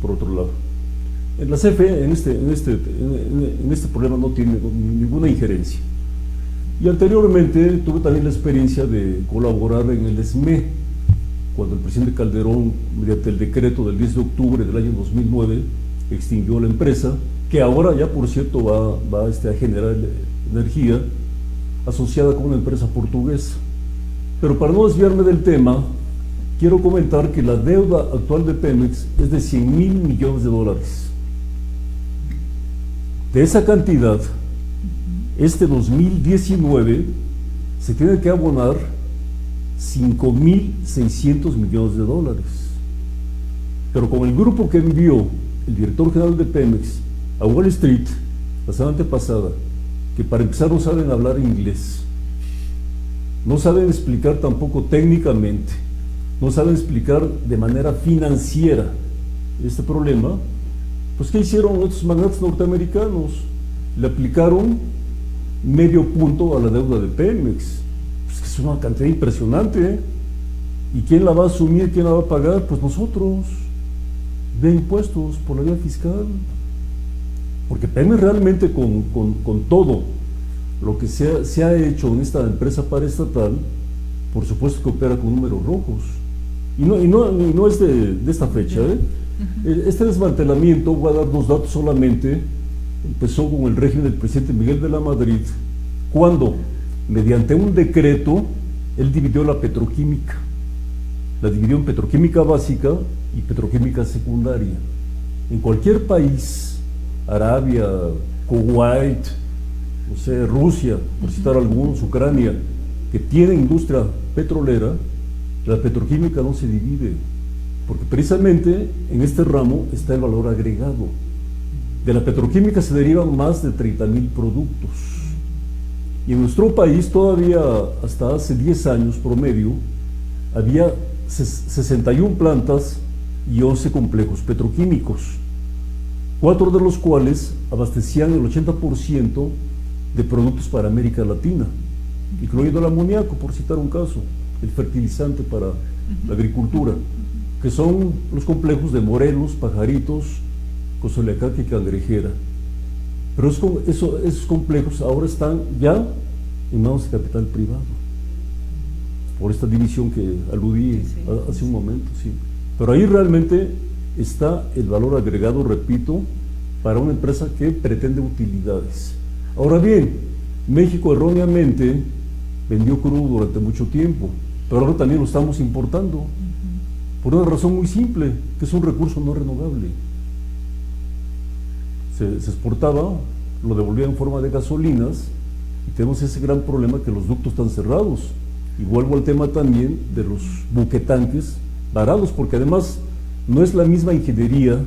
por otro lado. En la CFE en este problema no tiene ninguna injerencia. Y anteriormente tuve también la experiencia de colaborar en el SME, cuando el presidente Calderón, mediante el decreto del 10 de octubre del año 2009, extinguió la empresa, que ahora ya por cierto va a generar energía asociada con una empresa portuguesa. Pero para no desviarme del tema, quiero comentar que la deuda actual de Pemex es de $100,000 millones. De esa cantidad, Este 2019 se tiene que abonar 5.600 millones de dólares. Pero con el grupo que envió el director general de Pemex a Wall Street la semana antepasada, que para empezar no saben hablar inglés, no saben explicar tampoco técnicamente, no saben explicar de manera financiera este problema, pues ¿qué hicieron estos magnates norteamericanos? Le aplicaron medio punto a la deuda de Pemex. Pues que es una cantidad impresionante, ¿eh? ¿Y quién la va a asumir? ¿Quién la va a pagar? Pues nosotros, de impuestos, por la vía fiscal. Porque Pemex realmente con todo lo que se ha hecho en esta empresa paraestatal, por supuesto que opera con números rojos. Y no es de esta fecha, ¿eh? Este desmantelamiento, voy a dar dos datos solamente, empezó con el régimen del presidente Miguel de la Madrid, cuando, mediante un decreto, él dividió la petroquímica. La dividió en petroquímica básica y petroquímica secundaria. En cualquier país, Arabia, Kuwait, no sé, Rusia, por citar algunos, Ucrania, que tiene industria petrolera, la petroquímica no se divide, porque precisamente en este ramo está el valor agregado. De la petroquímica se derivan más de 30,000 productos. Y en nuestro país todavía hasta hace 10 años promedio había 61 plantas y 11 complejos petroquímicos, 4 de los cuales abastecían el 80% de productos para América Latina, incluyendo el amoníaco, por citar un caso, el fertilizante para la agricultura, que son los complejos de Morelos, Pajaritos, Cozoleacaque y Cangrejera. Pero esos complejos ahora están ya en manos de capital privado, por esta división que aludí hace un momento, sí. Pero ahí realmente está el valor agregado, repito, para una empresa que pretende utilidades. Ahora bien, México erróneamente vendió crudo durante mucho tiempo, pero ahora también lo estamos importando, por una razón muy simple, que es un recurso no renovable. Se exportaba, lo devolvía en forma de gasolinas, y tenemos ese gran problema que los ductos están cerrados. Y vuelvo al tema también de los buquetanques varados, porque además no es la misma ingeniería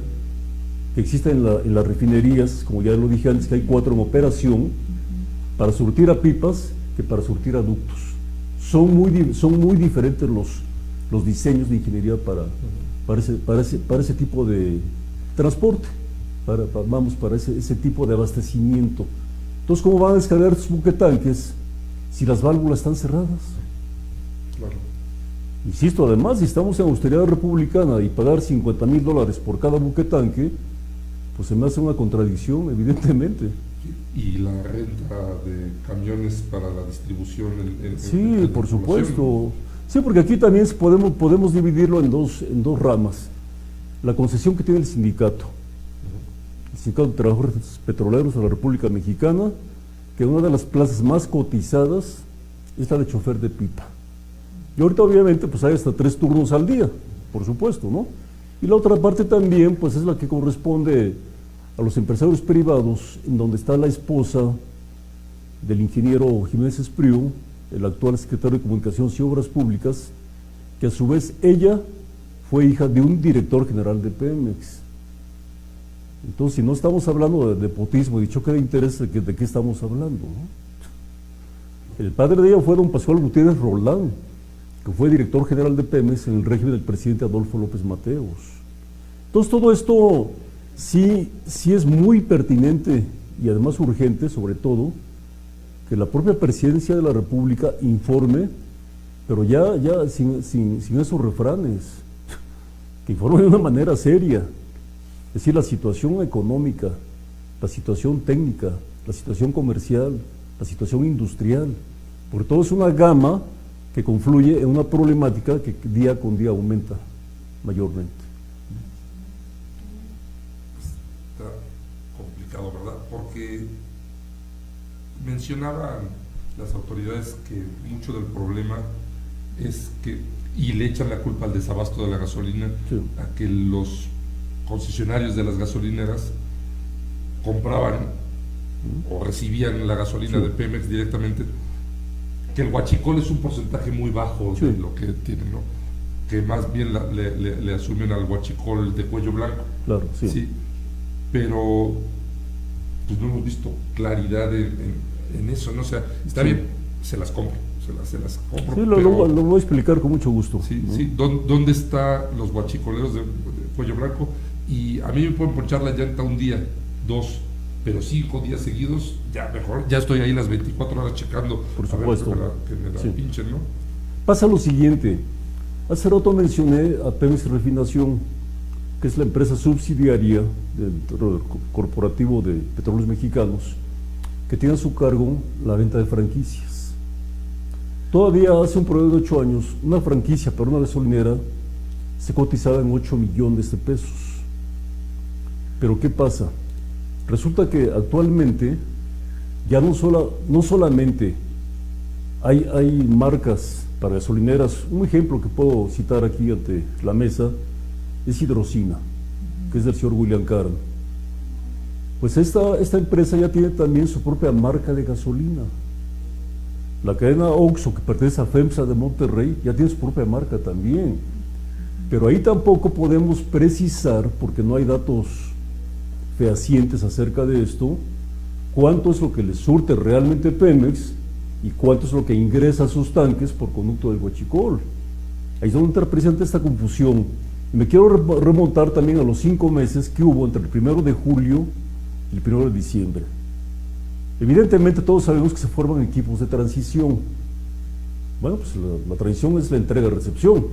que existe en las refinerías, como ya lo dije antes, que hay 4 en operación, para surtir a pipas que para surtir a ductos. Son muy diferentes los diseños de ingeniería para ese tipo de transporte, para ese tipo de abastecimiento. Entonces, ¿cómo van a descargar estos buquetanques si las válvulas están cerradas? Claro. Insisto, además, si estamos en austeridad republicana y pagar $50,000 por cada buquetanque, pues se me hace una contradicción, evidentemente. Y la renta de camiones para la distribución. Sí, por supuesto. Sí, porque aquí también podemos dividirlo en dos ramas. La concesión que tiene el sindicato de Trabajadores Petroleros de la República Mexicana, que una de las plazas más cotizadas es la de chofer de pipa. Y ahorita obviamente pues hay hasta 3 turnos al día, por supuesto, ¿no? Y la otra parte también pues es la que corresponde a los empresarios privados, en donde está la esposa del ingeniero Jiménez Espriu, el actual secretario de Comunicaciones y Obras Públicas, que a su vez ella fue hija de un director general de Pemex. Entonces, si no estamos hablando de nepotismo y de choque de intereses, ¿de qué estamos hablando, no? El padre de ella fue don Pascual Gutiérrez Roldán, que fue director general de Pemex en el régimen del presidente Adolfo López Mateos. Entonces, todo esto sí es muy pertinente y además urgente, sobre todo, que la propia presidencia de la República informe, pero ya sin esos refranes, que informe de una manera seria. Es decir, la situación económica, la situación técnica, la situación comercial, la situación industrial, porque todo es una gama que confluye en una problemática que día con día aumenta mayormente. Está complicado, ¿verdad? Porque mencionaban las autoridades que mucho del problema es que, y le echan la culpa al desabasto de la gasolina, sí, a que los concesionarios de las gasolineras compraban o recibían la gasolina Sí. de Pemex directamente, que el huachicol es un porcentaje muy bajo de Sí. lo que tienen, ¿no? Que más bien le asumen al huachicol de cuello blanco. Claro, sí. Sí, pero pues no hemos visto claridad en eso, ¿no? O sea, está Sí. bien, se las compro, se las compro. Sí, pero, lo voy a explicar con mucho gusto. sí, ¿no? sí, ¿dónde están los guachicoleros de cuello blanco? Y a mí me pueden ponchar la llanta un día, 2, pero 5 días seguidos, ya mejor, ya estoy ahí las 24 horas checando, Por a ver supuesto. que me la Sí. pinchen, ¿no? Pasa lo siguiente. Hace rato mencioné a Pemex Refinación, que es la empresa subsidiaria del corporativo de Petróleos Mexicanos, que tiene a su cargo la venta de franquicias. Todavía hace un periodo de 8 años, una franquicia para una gasolinera se cotizaba en 8 millones de pesos. Pero ¿qué pasa? Resulta que actualmente ya no solamente hay marcas para gasolineras. Un ejemplo que puedo citar aquí ante la mesa es Hidrocina, que es del señor William Caron. Pues esta empresa ya tiene también su propia marca de gasolina. La cadena Oxxo, que pertenece a FEMSA de Monterrey, ya tiene su propia marca también. Pero ahí tampoco podemos precisar, porque no hay datos fehacientes acerca de esto, cuánto es lo que le surte realmente Pemex y cuánto es lo que ingresa a sus tanques por conducto del huachicol. Ahí es donde entra presente esta confusión. Y me quiero remontar también a los 5 meses que hubo entre el 1 de julio y el 1 de diciembre. Evidentemente todos sabemos que se forman equipos de transición. Bueno, pues la transición es la entrega-recepción.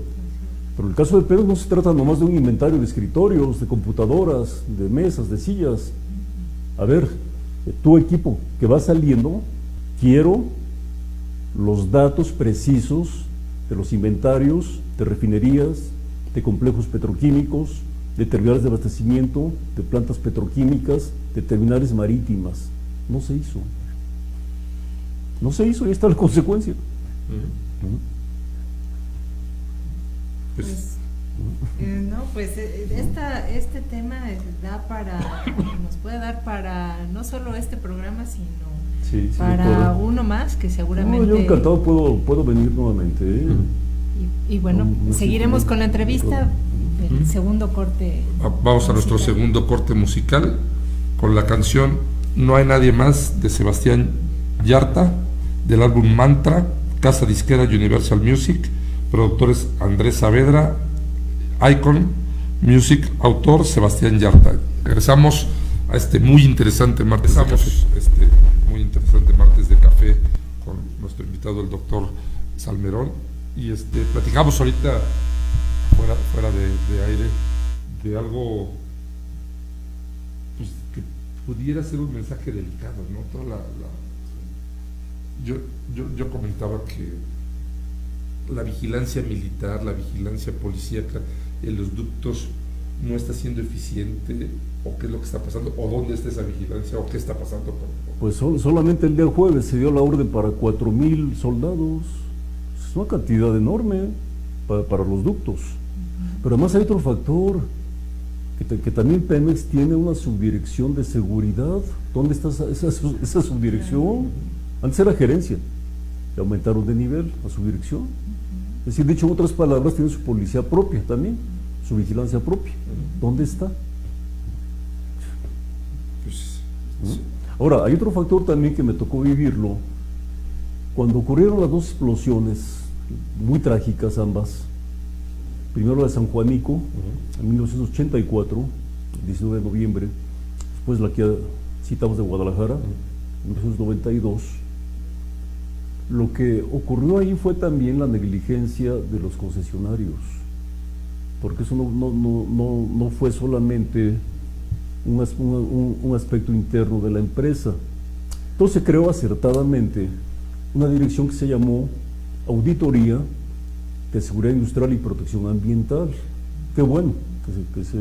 Pero en el caso de Pemex no se trata nomás de un inventario de escritorios, de computadoras, de mesas, de sillas. A ver, tu equipo que va saliendo, quiero los datos precisos de los inventarios de refinerías, de complejos petroquímicos, de terminales de abastecimiento, de plantas petroquímicas, de terminales marítimas. No se hizo. No se hizo, ahí está la consecuencia. Este tema nos puede dar para no solo este programa, sino Sí, sí, para doctora. uno más que seguramente. No, yo encantado puedo venir nuevamente. ¿eh? Y bueno, No sé seguiremos cómo- con la entrevista, el segundo corte. Vamos a nuestro musical. segundo corte musical con la canción No hay nadie más de Sebastián Yarta del álbum Mantra, casa disquera Universal Music, productores Andrés Saavedra, Icon Music, autor Sebastián Yarta. Regresamos a este muy interesante martes de café con nuestro invitado el doctor Salmerón y platicamos ahorita fuera de aire de algo pues, que pudiera ser un mensaje delicado, ¿no? Yo comentaba que la vigilancia militar, la vigilancia policíaca en los ductos no está siendo eficiente, o qué es lo que está pasando, o dónde está esa vigilancia, o qué está pasando Pues solamente el día jueves se dio la orden para 4,000 soldados. Es una cantidad enorme para los ductos. Pero además hay otro factor, que también Pemex tiene una subdirección de seguridad. ¿Dónde está esa subdirección? Antes era gerencia, le aumentaron de nivel a subdirección. Es decir, dicho en otras palabras, tiene su policía propia también, su vigilancia propia. ¿Dónde está? pues, ¿Mm? sí. Ahora, hay otro factor también que me tocó vivirlo. Cuando ocurrieron las 2 explosiones, muy trágicas ambas, primero la de San Juanico, en 1984, el 19 de noviembre, después la que citamos de Guadalajara, en 1992, lo que ocurrió ahí fue también la negligencia de los concesionarios, porque eso no fue solamente un aspecto interno de la empresa. Entonces se creó acertadamente una dirección que se llamó Auditoría de Seguridad Industrial y Protección Ambiental. Qué bueno que se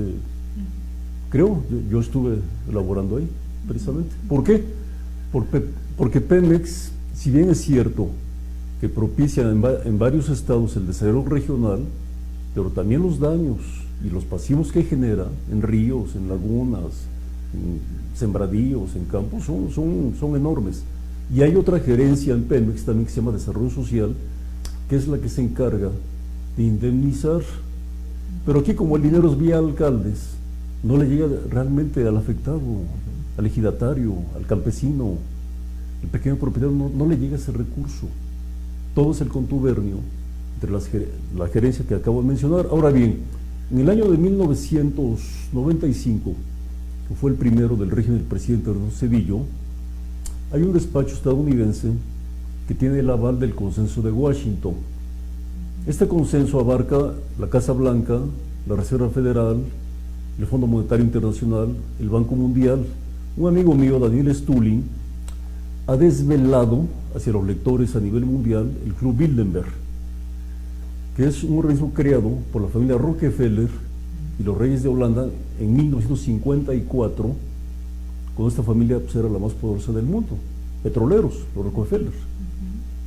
creó. Yo estuve elaborando ahí, precisamente. ¿Por qué? Porque Pemex, si bien es cierto que propicia en varios estados el desarrollo regional, pero también los daños y los pasivos que genera en ríos, en lagunas, sembradíos, en campos, son enormes. Y hay otra gerencia en Pemex también que se llama Desarrollo Social, que es la que se encarga de indemnizar. Pero aquí, como el dinero es vía alcaldes, no le llega realmente al afectado, al ejidatario, al campesino, el pequeño propietario, no le llega ese recurso. Todo es el contubernio entre la gerencia que acabo de mencionar. Ahora bien, en el año de 1995, que fue el primero del régimen del presidente Ernesto Zedillo, hay un despacho estadounidense que tiene el aval del Consenso de Washington. Este consenso abarca la Casa Blanca, la Reserva Federal, el Fondo Monetario Internacional, el Banco Mundial. Un amigo mío, Daniel Stulin, ha desvelado hacia los lectores a nivel mundial el Club Bilderberg, que es un organismo creado por la familia Rockefeller y los reyes de Holanda en 1954, cuando esta familia pues, era la más poderosa del mundo, petroleros, los Rockefeller.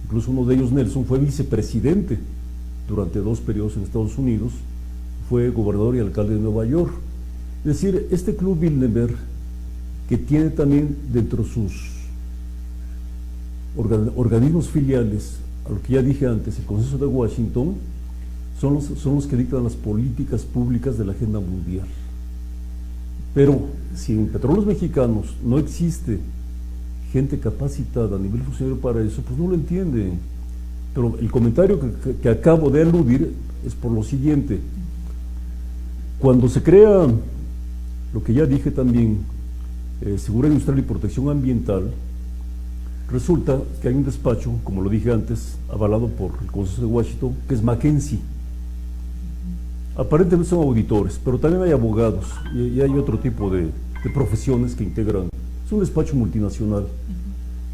Incluso uno de ellos, Nelson, fue vicepresidente durante 2 periodos en Estados Unidos, fue gobernador y alcalde de Nueva York. Es decir, este Club Bilderberg, que tiene también dentro de sus organismos filiales, a lo que ya dije antes, el Consenso de Washington, son los que dictan las políticas públicas de la agenda mundial. Pero si en Petróleos Mexicanos no existe gente capacitada a nivel funcionario para eso, pues no lo entienden. Pero el comentario que acabo de aludir es por lo siguiente. Cuando se crea lo que ya dije también, Seguridad Industrial y Protección Ambiental, resulta que hay un despacho, como lo dije antes, avalado por el Consenso de Washington, que es McKinsey. Aparentemente son auditores, pero también hay abogados y hay otro tipo de profesiones que integran. Es un despacho multinacional.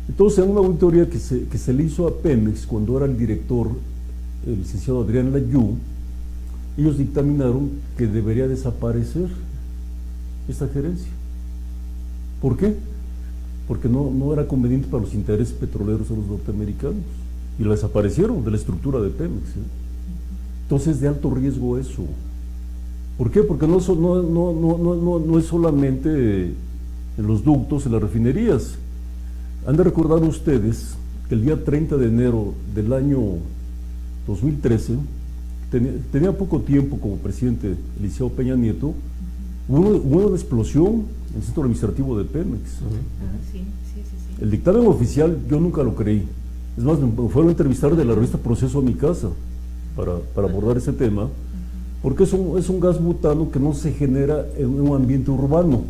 Entonces, en una auditoría que se le hizo a Pemex cuando era el director, el licenciado Adrián Layú, ellos dictaminaron que debería desaparecer esta gerencia. ¿Por qué? Porque no era conveniente para los intereses petroleros de los norteamericanos y la desaparecieron de la estructura de Pemex. Entonces, de alto riesgo eso. ¿Por qué? Porque no es solamente en los ductos, en las refinerías. Han de recordar ustedes que el día 30 de enero del año 2013, tenía poco tiempo como presidente Eliseo Peña Nieto, hubo una explosión en el centro administrativo de Pemex. Sí. El dictamen oficial yo nunca lo creí. Es más, me fueron a entrevistar de la revista Proceso a mi casa para abordar ese tema, porque es un gas butano que no se genera en un ambiente urbano.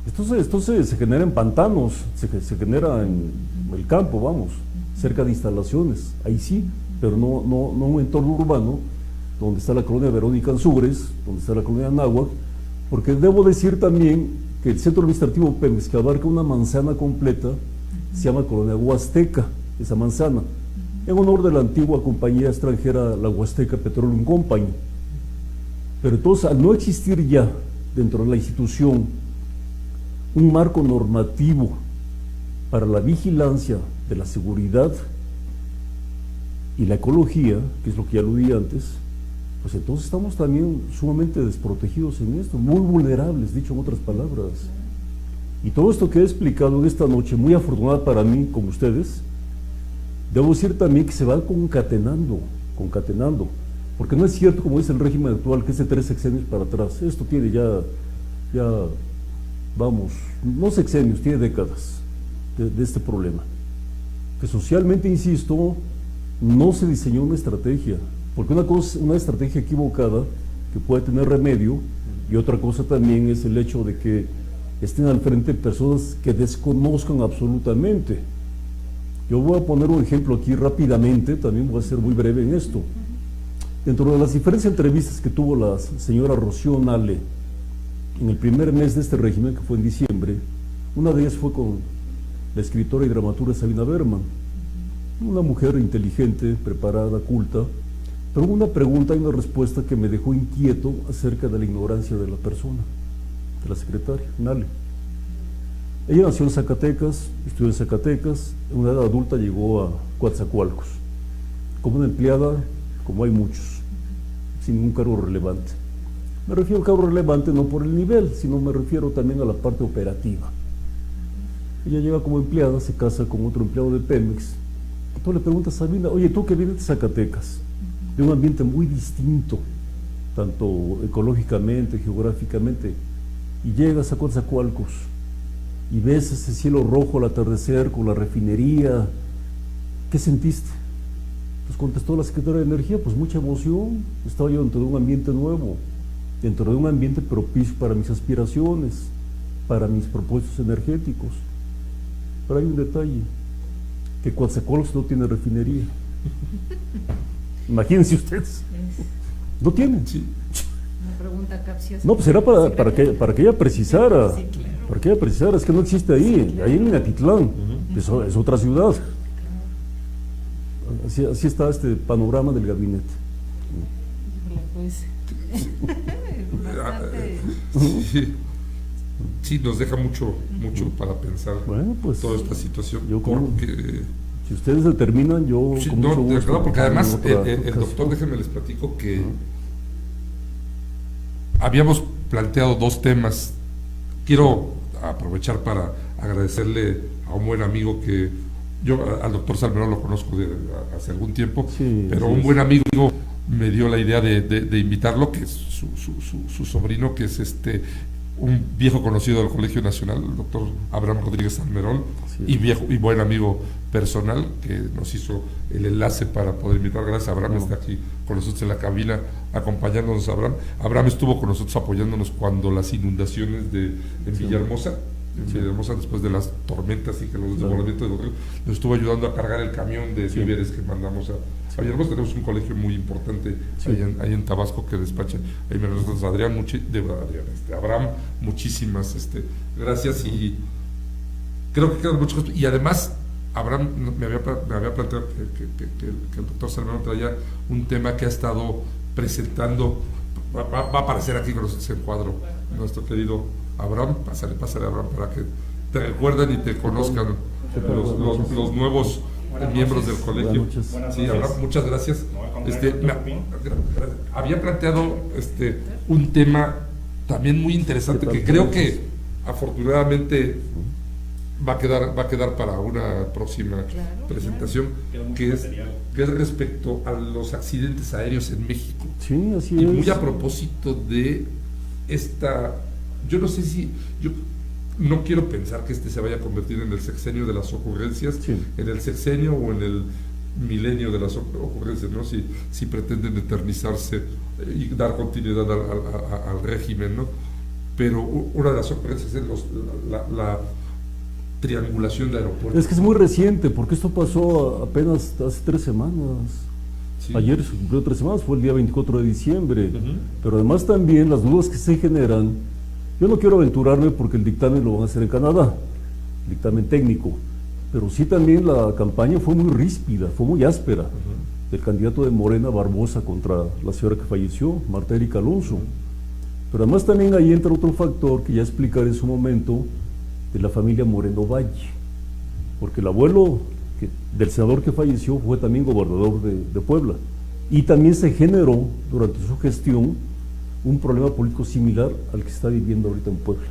Esto se genera en pantanos, se genera en el campo, vamos, cerca de instalaciones, ahí sí, pero no un entorno urbano, donde está la colonia Verónica Ansúrez, donde está la colonia Anáhuac, porque debo decir también que el centro administrativo Pemex, que abarca una manzana completa, se llama Colonia Huasteca, esa manzana, en honor de la antigua compañía extranjera, la Huasteca Petroleum Company. Pero entonces, al no existir ya dentro de la institución un marco normativo para la vigilancia de la seguridad y la ecología, que es lo que ya aludí antes, pues entonces estamos también sumamente desprotegidos en esto, muy vulnerables, dicho en otras palabras. Y todo esto que he explicado en esta noche, muy afortunada para mí, como ustedes, debo decir también que se va concatenando, porque no es cierto, como dice el régimen actual, que es de 3 sexenios para atrás. Esto tiene ya vamos, no sexenios, tiene décadas de este problema. Que socialmente, insisto, no se diseñó una estrategia, porque una cosa es una estrategia equivocada que puede tener remedio, y otra cosa también es el hecho de que estén al frente personas que desconozcan absolutamente. Yo voy a poner un ejemplo aquí rápidamente, también voy a ser muy breve en esto. Dentro de las diferentes entrevistas que tuvo la señora Rocío Nale en el primer mes de este régimen, que fue en diciembre, una de ellas fue con la escritora y dramaturga Sabina Berman, una mujer inteligente, preparada, culta, pero una pregunta y una respuesta que me dejó inquieto acerca de la ignorancia de la persona, de la secretaria, Nale. Ella nació en Zacatecas, estudió en Zacatecas, en una edad adulta llegó a Coatzacoalcos, como una empleada, como hay muchos, sin ningún cargo relevante. Me refiero a cargo relevante no por el nivel, sino me refiero también a la parte operativa. Ella llega como empleada, se casa con otro empleado de Pemex. Tú le preguntas a Sabina, oye, tú que vienes de Zacatecas, de un ambiente muy distinto, tanto ecológicamente, geográficamente, y llegas a Coatzacoalcos y ves ese cielo rojo al atardecer con la refinería, ¿qué sentiste? Pues contestó la secretaria de Energía, pues mucha emoción, estaba yo dentro de un ambiente nuevo, dentro de un ambiente propicio para mis aspiraciones, para mis propósitos energéticos. Pero hay un detalle, que Coatzacoalcos no tiene refinería. Imagínense ustedes, no tienen. Una pregunta capciosa. No, pues era para que ella precisara, Sí, claro. para que ella precisara, es que no existe ahí, ahí en Minatitlán, eso es otra ciudad. Así está este panorama del gabinete. Híjole, pues, bastante. Sí, nos deja mucho para pensar Bueno, pues, toda esta situación. yo como- Porque, Si ustedes determinan, yo sí, con no, mucho de gusto. verdad, porque además en otra el ocasión. doctor, déjenme les platico que habíamos planteado dos temas. Quiero aprovechar para agradecerle a un buen amigo que yo al doctor Salmerón lo conozco hace algún tiempo, Sí, pero así un es. buen amigo me dio la idea de invitarlo, que es su sobrino, que es un viejo conocido del Colegio Nacional, el doctor Abraham Rodríguez Salmerón, Así es. y buen amigo personal, que nos hizo el enlace para poder invitar. Gracias a Abraham, está aquí con nosotros en la cabina, acompañándonos. Abraham estuvo con nosotros apoyándonos cuando las inundaciones en Villahermosa, después de las tormentas y que los desbordamientos de los ríos, nos estuvo ayudando a cargar el camión de víveres que mandamos a Villahermosa. Tenemos un colegio muy importante ahí en Tabasco que despacha. Ahí nosotros, Abraham, muchísimas gracias, y creo que quedan muchas cosas. Y además, Abraham me había planteado que el doctor Salmerón traía un tema que ha estado presentando. Va a aparecer aquí con nosotros en cuadro nuestro querido Abraham. Pásale Abraham, para que te recuerden y te conozcan los nuevos miembros del colegio. Buenas noches. Sí, Abraham, muchas gracias. Había planteado un tema también muy interesante, que creo que afortunadamente va a quedar para una próxima presentación, que es respecto a los accidentes aéreos en México. Sí, así Y es. muy a propósito de yo no sé si, yo no quiero pensar que se vaya a convertir en el sexenio de las ocurrencias, Sí. en el sexenio o en el milenio de las ocurrencias, ¿no? Si pretenden eternizarse y dar continuidad al régimen, ¿no? Pero una de las ocurrencias es la triangulación de aeropuertos. Es que es muy reciente, porque esto pasó apenas hace 3 semanas. Sí. Ayer se cumplió 3 semanas, fue el día 24 de diciembre. Pero además también las dudas que se generan, yo no quiero aventurarme porque el dictamen lo van a hacer en Canadá, dictamen técnico, pero sí también la campaña fue muy ríspida, fue muy áspera, del candidato de Morena, Barbosa, contra la señora que falleció, Marta Erika Alonso. Pero además también ahí entra otro factor que ya explicaré en su momento, de la familia Moreno Valle, porque el abuelo del senador que falleció fue también gobernador de Puebla, y también se generó durante su gestión un problema político similar al que se está viviendo ahorita en Puebla.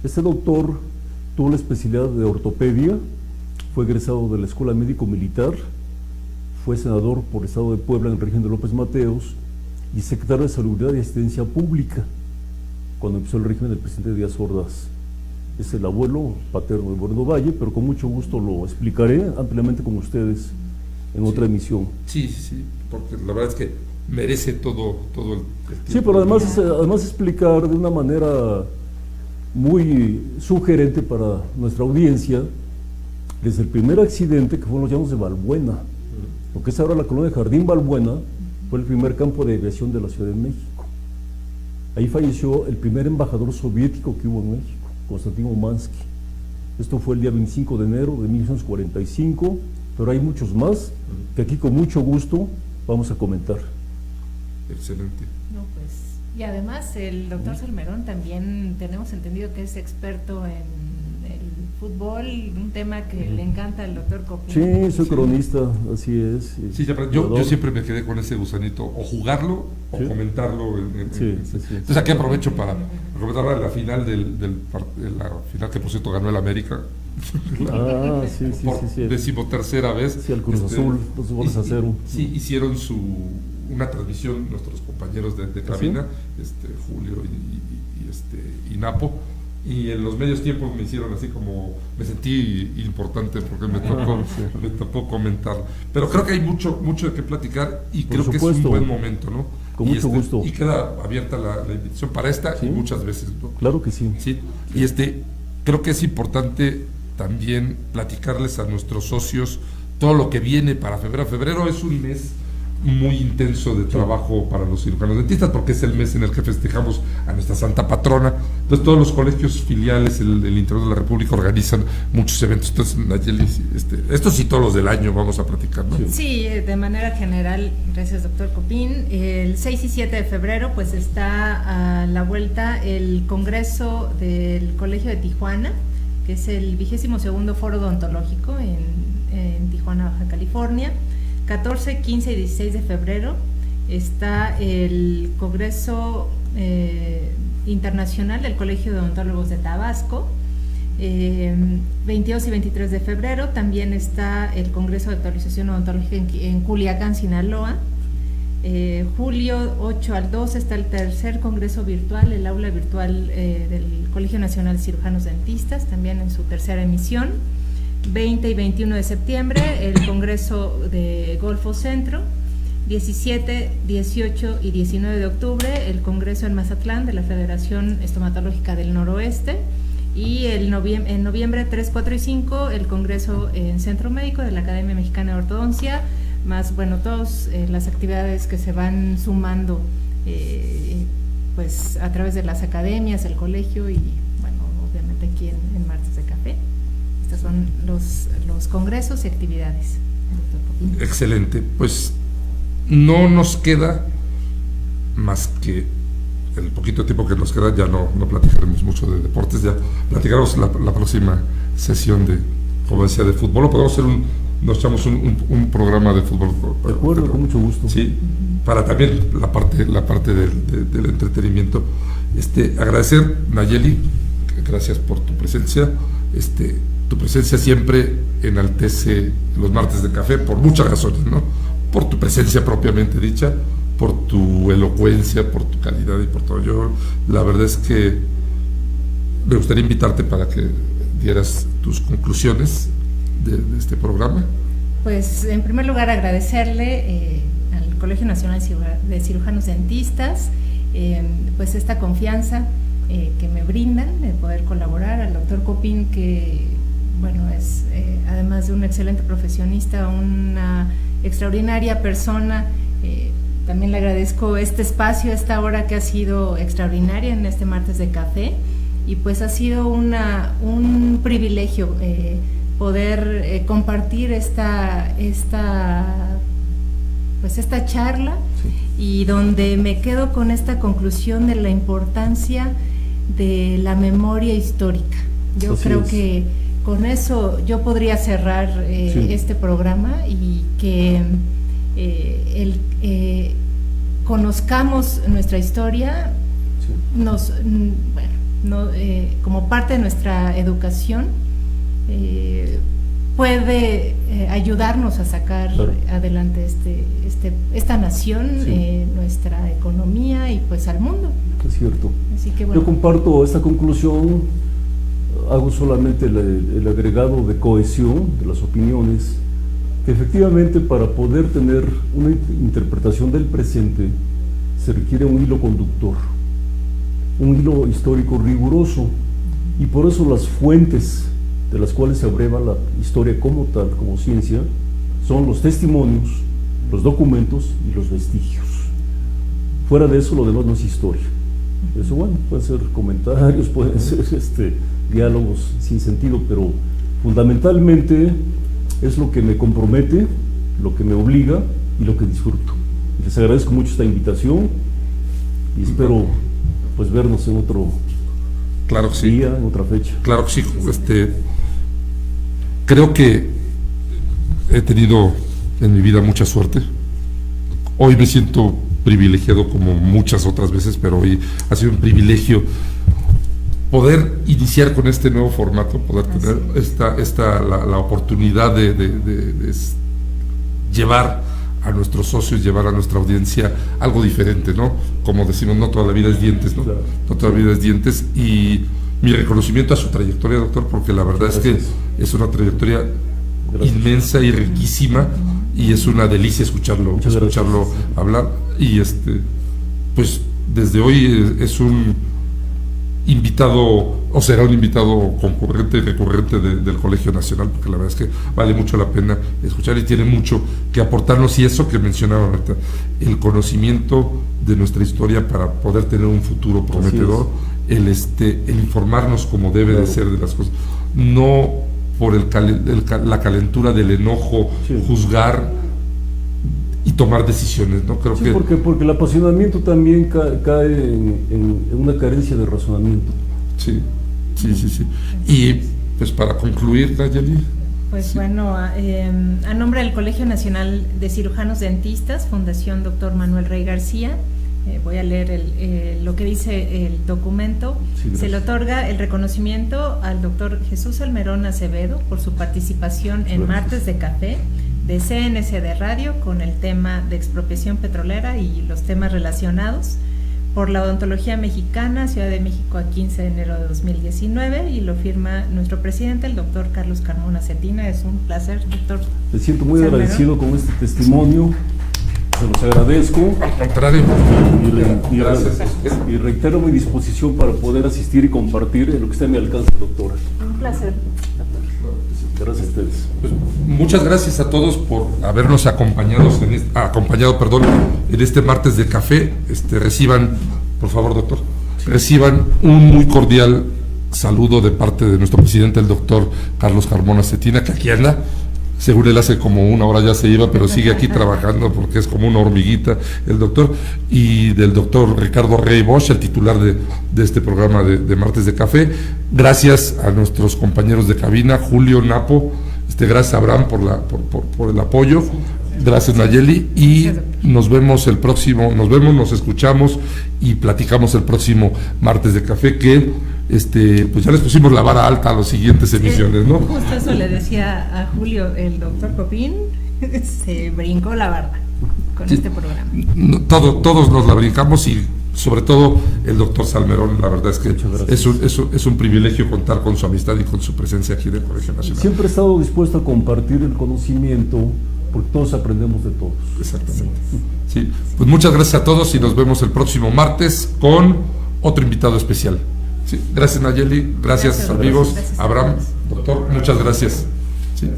Este doctor tuvo la especialidad de ortopedia, fue egresado de la Escuela Médico Militar, fue senador por el estado de Puebla en el régimen de López Mateos y secretario de Salubridad y Asistencia Pública cuando empezó el régimen del presidente Díaz Ordaz. Es el abuelo paterno de Moreno Valle, pero con mucho gusto lo explicaré ampliamente con ustedes en otra emisión. Sí, porque la verdad es que merece todo el tiempo. Sí, pero además explicar de una manera muy sugerente para nuestra audiencia, desde el primer accidente que fue en los llanos de Balbuena, lo que es ahora la colonia de Jardín Balbuena, fue el primer campo de aviación de la Ciudad de México. Ahí falleció el primer embajador soviético que hubo en México, Konstantin Umansky. Esto fue el día 25 de enero de 1945, pero hay muchos más que aquí con mucho gusto vamos a comentar. Excelente. No, pues, y además el doctor Salmerón también tenemos entendido que es experto en el fútbol, un tema que le encanta al doctor Copín. Sí, soy cronista, así es. Sí, yo siempre me quedé con ese gusanito, o jugarlo o Sí. comentarlo. Sí. Entonces aquí aprovecho para comentar la final de la final que por cierto ganó el América. Ah, sí. Por 13ª vez. Sí, al Cruz Azul, 2-0. Sí, hicieron una transmisión nuestros compañeros de cabina, Julio y Napo, y en los medios tiempos me hicieron así como, me sentí importante porque me tocó comentar. Pero creo que hay mucho de qué platicar y Por creo que es supuesto. un buen momento, ¿no? Con mucho gusto. Y queda abierta la invitación para esta Sí. y muchas veces, ¿no? Claro que sí. Sí, y creo que es importante también platicarles a nuestros socios todo lo que viene para febrero. Febrero es un mes muy intenso de trabajo para los cirujanos dentistas porque es el mes en el que festejamos a nuestra santa patrona. Entonces todos los colegios filiales del interior de la República organizan muchos eventos. Entonces, Nayeli, estos y todos los del año vamos a platicar, ¿no? Sí, de manera general, gracias doctor Copín. El 6 y 7 de febrero pues está a la vuelta el Congreso del Colegio de Tijuana, que es el 22º Foro Odontológico en Tijuana, Baja California. 14, 15 y 16 de febrero está el Congreso Internacional del Colegio de Odontólogos de Tabasco. 22 y 23 de febrero también está el Congreso de Actualización Odontológica en Culiacán, Sinaloa. Julio 8 al 12 está el tercer Congreso Virtual, el aula virtual del Colegio Nacional de Cirujanos Dentistas, también en su tercera emisión. 20 y 21 de septiembre, el Congreso de Golfo Centro. 17, 18 y 19 de octubre, el Congreso en Mazatlán de la Federación Estomatológica del Noroeste. Y en noviembre 3, 4 y 5, el Congreso en Centro Médico de la Academia Mexicana de Ortodoncia, más, bueno, todas las actividades que se van sumando pues a través de las academias, el colegio y, bueno, obviamente aquí en Martes de Café. Estos son los congresos y actividades. Excelente, pues no nos queda más que el poquito tiempo que nos queda, ya no platicaremos mucho de deportes, ya platicaremos la próxima sesión de, como decía, de fútbol, o podemos hacer nos echamos un programa de fútbol. De acuerdo, con mucho gusto. Sí, para también la parte del entretenimiento. Agradecer, Nayeli, gracias por tu presencia. Tu presencia siempre enaltece los Martes de Café por muchas razones, ¿no? Por tu presencia propiamente dicha, por tu elocuencia, por tu calidad y por todo. Yo, la verdad es que me gustaría invitarte para que dieras tus conclusiones de este programa. Pues, en primer lugar, agradecerle al Colegio Nacional de Cirujanos Dentistas pues esta confianza que me brindan de poder colaborar, al doctor Copín, que, bueno, es además de un excelente profesionista, una extraordinaria persona. También le agradezco este espacio, esta hora que ha sido extraordinaria en este Martes de Café, y pues ha sido un privilegio poder compartir esta charla, sí, y donde me quedo con esta conclusión de la importancia de la memoria histórica. Yo Así creo es. que con eso yo podría cerrar sí, este programa, y que conozcamos nuestra historia, sí, como parte de nuestra educación, puede ayudarnos a sacar, claro, adelante esta nación, sí, nuestra economía y pues al mundo. Es cierto. Así que, bueno, yo comparto esta conclusión, hago solamente el agregado de cohesión de las opiniones, que efectivamente para poder tener una interpretación del presente se requiere un hilo conductor, un hilo histórico riguroso, y por eso las fuentes de las cuales se abreva la historia como tal, como ciencia, son los testimonios, los documentos y los vestigios. Fuera de eso, lo demás no es historia. Eso, bueno, pueden ser comentarios, pueden ser diálogos sin sentido, pero fundamentalmente es lo que me compromete, lo que me obliga y lo que disfruto. Les agradezco mucho esta invitación y espero pues vernos en otro, claro que sí, día, en otra fecha. Claro que sí. creo que he tenido en mi vida mucha suerte. Hoy me siento privilegiado como muchas otras veces, pero hoy ha sido un privilegio poder iniciar con este nuevo formato, poder tener la oportunidad de llevar a nuestros socios, llevar a nuestra audiencia algo diferente, ¿no? Como decimos, no toda la vida es dientes, ¿no? No toda la vida es dientes, y mi reconocimiento a su trayectoria, doctor, porque la verdad es que es una trayectoria inmensa y riquísima, y es una delicia escucharlo hablar, y pues desde hoy es un invitado, o será un invitado concurrente y recurrente del Colegio Nacional, porque la verdad es que vale mucho la pena escuchar y tiene mucho que aportarnos, y eso que mencionaba ahorita, el conocimiento de nuestra historia para poder tener un futuro prometedor, el informarnos como debe de ser de las cosas, no por la calentura del enojo, juzgar y tomar decisiones, ¿no? Creo que porque el apasionamiento también cae en una carencia de razonamiento. Sí. Y pues para concluir, Nayeli. Pues bueno, a nombre del Colegio Nacional de Cirujanos Dentistas, Fundación Dr. Manuel Rey García, voy a leer lo que dice el documento. Se le otorga el reconocimiento al doctor Jesús Salmerón Acevedo por su participación en Martes de Café de CNCD Radio con el tema de expropiación petrolera y los temas relacionados, por la odontología mexicana, Ciudad de México, a 15 de enero de 2019, y lo firma nuestro presidente, el doctor Carlos Carmona Cetina. Es un placer, doctor. Me siento muy agradecido con este testimonio, se los agradezco. Al contrario. Y reitero mi disposición para poder asistir y compartir en lo que esté a mi alcance, doctora. Un placer. Gracias a ustedes. Pues, muchas gracias a todos por habernos acompañado en este martes de café. Reciban, por favor, doctor, reciban un muy cordial saludo de parte de nuestro presidente, el doctor Carlos Carmona Cetina, que aquí anda. Según él hace como una hora ya se iba, pero sigue aquí trabajando porque es como una hormiguita el doctor, y del doctor Ricardo Rey Bosch, el titular de este programa de Martes de Café. Gracias a nuestros compañeros de cabina, Julio, Napo, gracias a Abraham por el apoyo, gracias Nayeli, y nos escuchamos y platicamos el próximo Martes de Café, que pues ya les pusimos la vara alta a las siguientes emisiones, ¿no? Justo eso le decía a Julio, el doctor Copín se brincó la barda con este programa. Todos nos la brincamos, y sobre todo el doctor Salmerón. La verdad es que es un privilegio contar con su amistad y con su presencia aquí del Colegio Nacional. Siempre he estado dispuesto a compartir el conocimiento, porque todos aprendemos de todos. Exactamente. Sí. Pues muchas gracias a todos y nos vemos el próximo martes con otro invitado especial. Sí. Gracias Nayeli, gracias amigos, Abraham, doctor, muchas gracias. Sí.